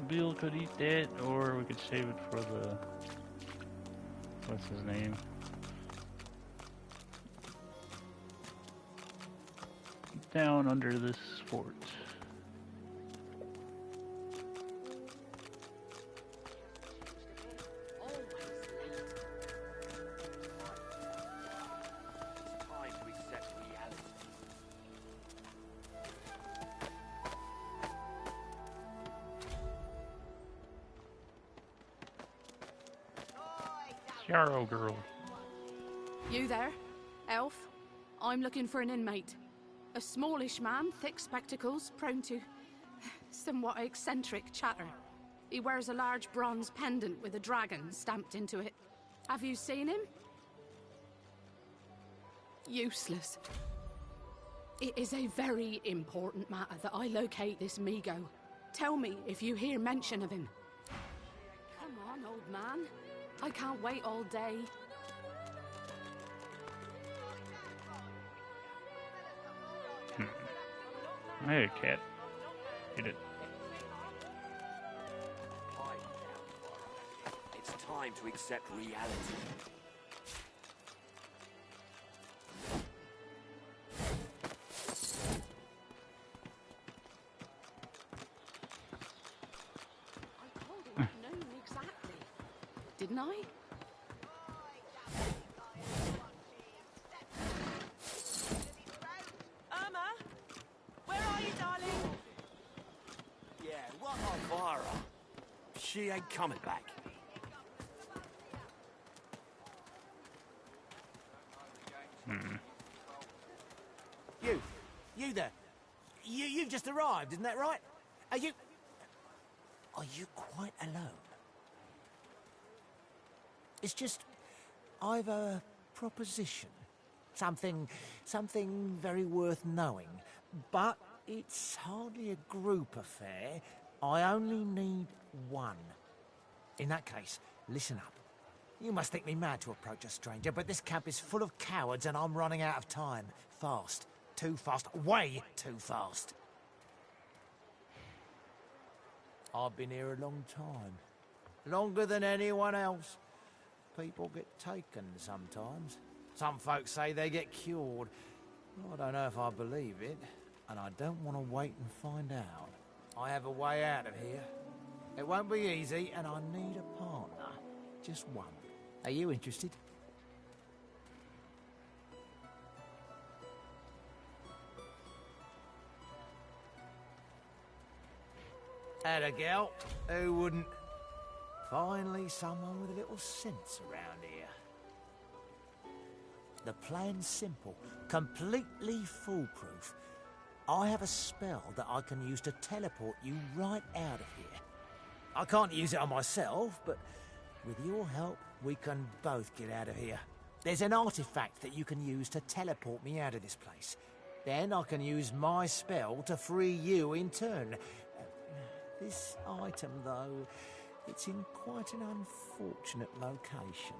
Sebille could eat that, or we could save it for the... What's his name? Down under this fort. Yarrow girl. You there? Elf? I'm looking for an inmate. A smallish man, thick spectacles, prone to somewhat eccentric chatter. He wears a large bronze pendant with a dragon stamped into it. Have you seen him? Useless. It is a very important matter that I locate this Migo. Tell me if you hear mention of him. Come on, old man. I can't wait all day. Hey, cat. Get it. It's time to accept reality. I told him to know exactly. Didn't I? She ain't coming back. You there. You've just arrived, isn't that right? Are you quite alone? It's just, I've a proposition. Something very worth knowing. But it's hardly a group affair. I only need one. In that case, listen up. You must think me mad to approach a stranger, but this camp is full of cowards and I'm running out of time. Fast. Too fast. Way too fast. I've been here a long time. Longer than anyone else. People get taken sometimes. Some folks say they get cured. I don't know if I believe it, and I don't want to wait and find out. I have a way out of here. It won't be easy, and I need a partner. Just one. Are you interested? Atta girl. Who wouldn't? Finally, someone with a little sense around here. The plan's simple, completely foolproof. I have a spell that I can use to teleport you right out of here. I can't use it on myself, but with your help, we can both get out of here. There's an artifact that you can use to teleport me out of this place. Then I can use my spell to free you in turn. This item, though, it's in quite an unfortunate location.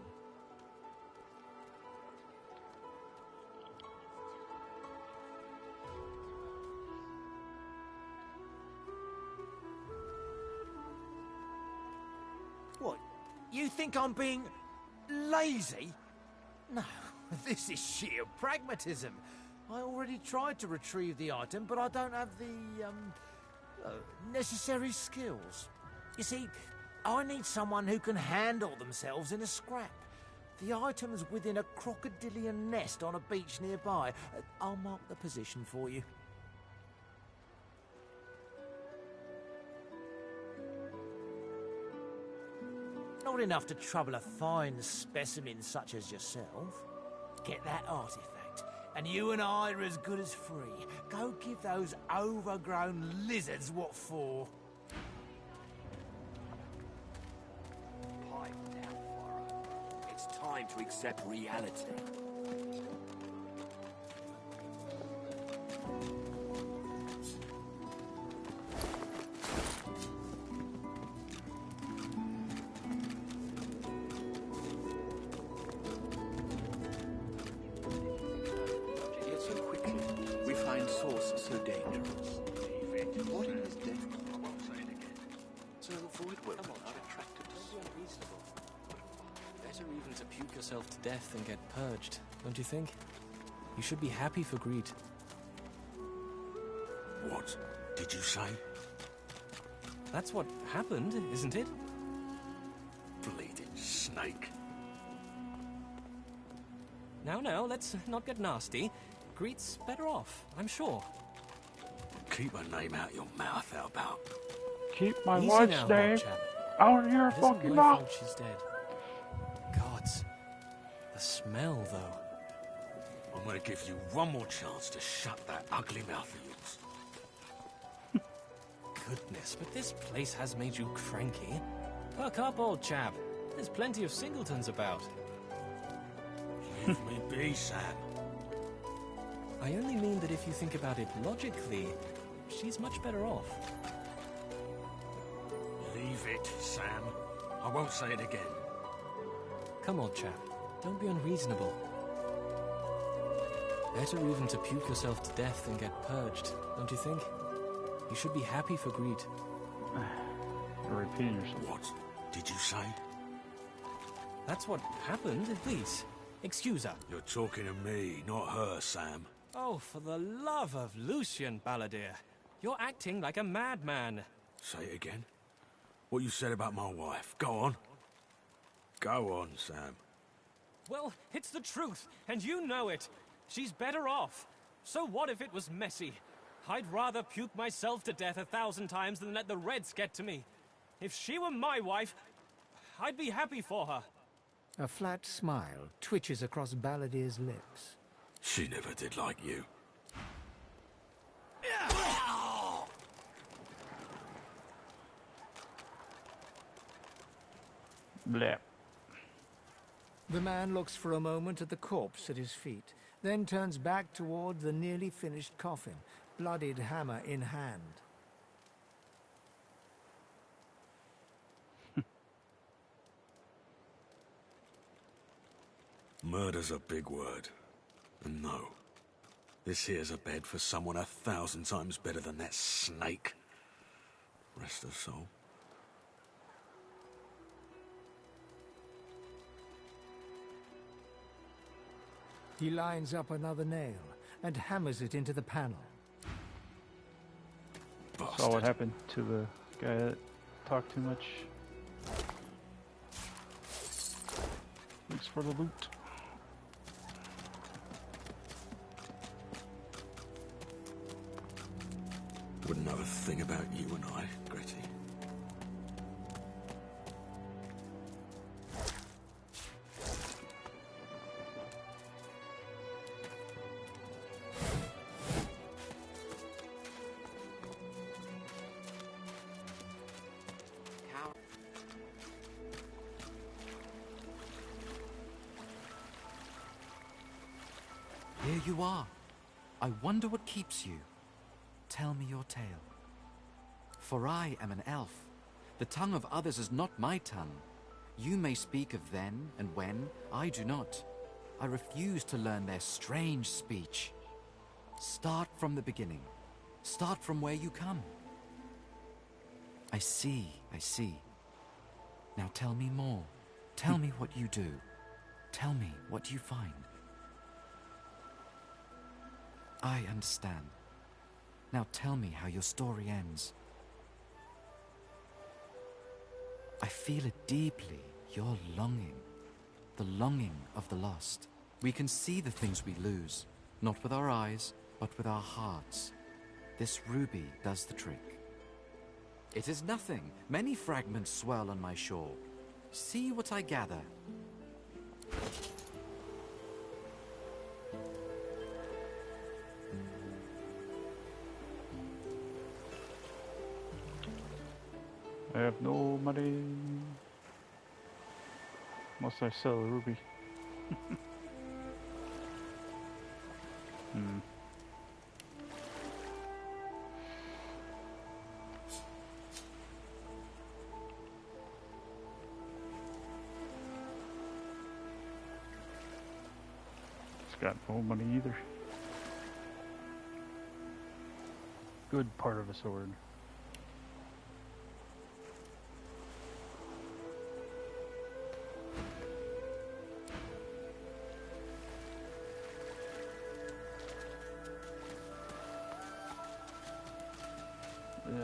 What? You think I'm being lazy? No, this is sheer pragmatism. I already tried to retrieve the item, but I don't have the, necessary skills. You see, I need someone who can handle themselves in a scrap. The item's within a crocodilian nest on a beach nearby. I'll mark the position for you. Not enough to trouble a fine specimen such as yourself. Get that artifact, and you and I are as good as free. Go give those overgrown lizards what for. Pipe down, Faro. It's time to accept reality. So avoid women. Come on, I'm attracted to you. Unreasonable. Better even to puke yourself to death than get purged, don't you think? You should be happy for greed. What did you say? That's what happened, isn't it? Bleeding snake. Now, let's not get nasty. Greet's better off, I'm sure. Keep her name out your mouth, how about? Keep my Easy wife's now, name chap. out of your It isn't fucking my mouth. fault she's dead. Gods. The smell, though. I'm gonna give you one more chance to shut that ugly mouth of yours. Goodness, but this place has made you cranky. Perk up, old chap. There's plenty of singletons about. Leave me be, Sam. I only mean that if you think about it logically, she's much better off. Leave it, Sam. I won't say it again. Come, old chap. Don't be unreasonable. Better even to puke yourself to death than get purged, don't you think? You should be happy for greed. You're repeating yourself. What did you say? That's what happened, please. Excuse her. You're talking to me, not her, Sam. Oh, for the love of Lucian, Balladeer. You're acting like a madman. Say it again. What you said about my wife. Go on. Go on, Sam. Well, it's the truth, and you know it. She's better off. So what if it was messy? I'd rather puke myself to death 1,000 times than let the Reds get to me. If she were my wife, I'd be happy for her. A flat smile twitches across Balladeer's lips. She never did like you. Bleh. The man looks for a moment at the corpse at his feet, then turns back toward the nearly finished coffin, bloodied hammer in hand. Murder's a big word. And no, this here's a bed for someone 1,000 times better than that snake. Rest her soul. He lines up another nail and hammers it into the panel. Saw what happened to the guy that talked too much. Thanks for the loot. Wouldn't know a thing about you and I, Gritty. Here you are. I wonder what keeps you. Tell me your tale. For I am an elf. The tongue of others is not my tongue. You may speak of then and when, I do not. I refuse to learn their strange speech. Start from the beginning. Start from where you come. I see, I see. Now tell me more. Tell me what you do. Tell me what you find. I understand. Now tell me how your story ends. I feel it deeply, your longing. The longing of the lost. We can see the things we lose, not with our eyes, but with our hearts. This ruby does the trick. It is nothing. Many fragments swirl on my shore. See what I gather. I have no money. Unless I sell a ruby. It's got no money either. Good part of a sword. Well,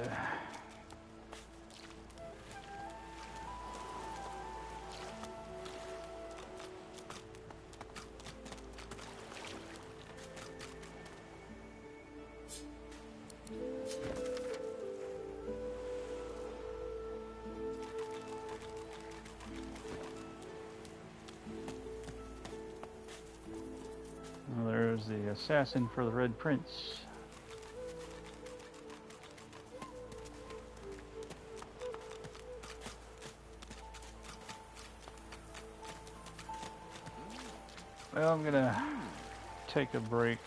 there's the assassin for the Red Prince. Well, I'm gonna take a break.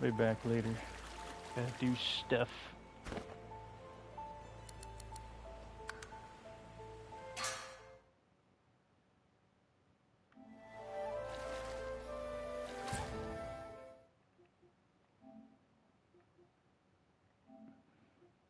Be back later. Gotta do stuff.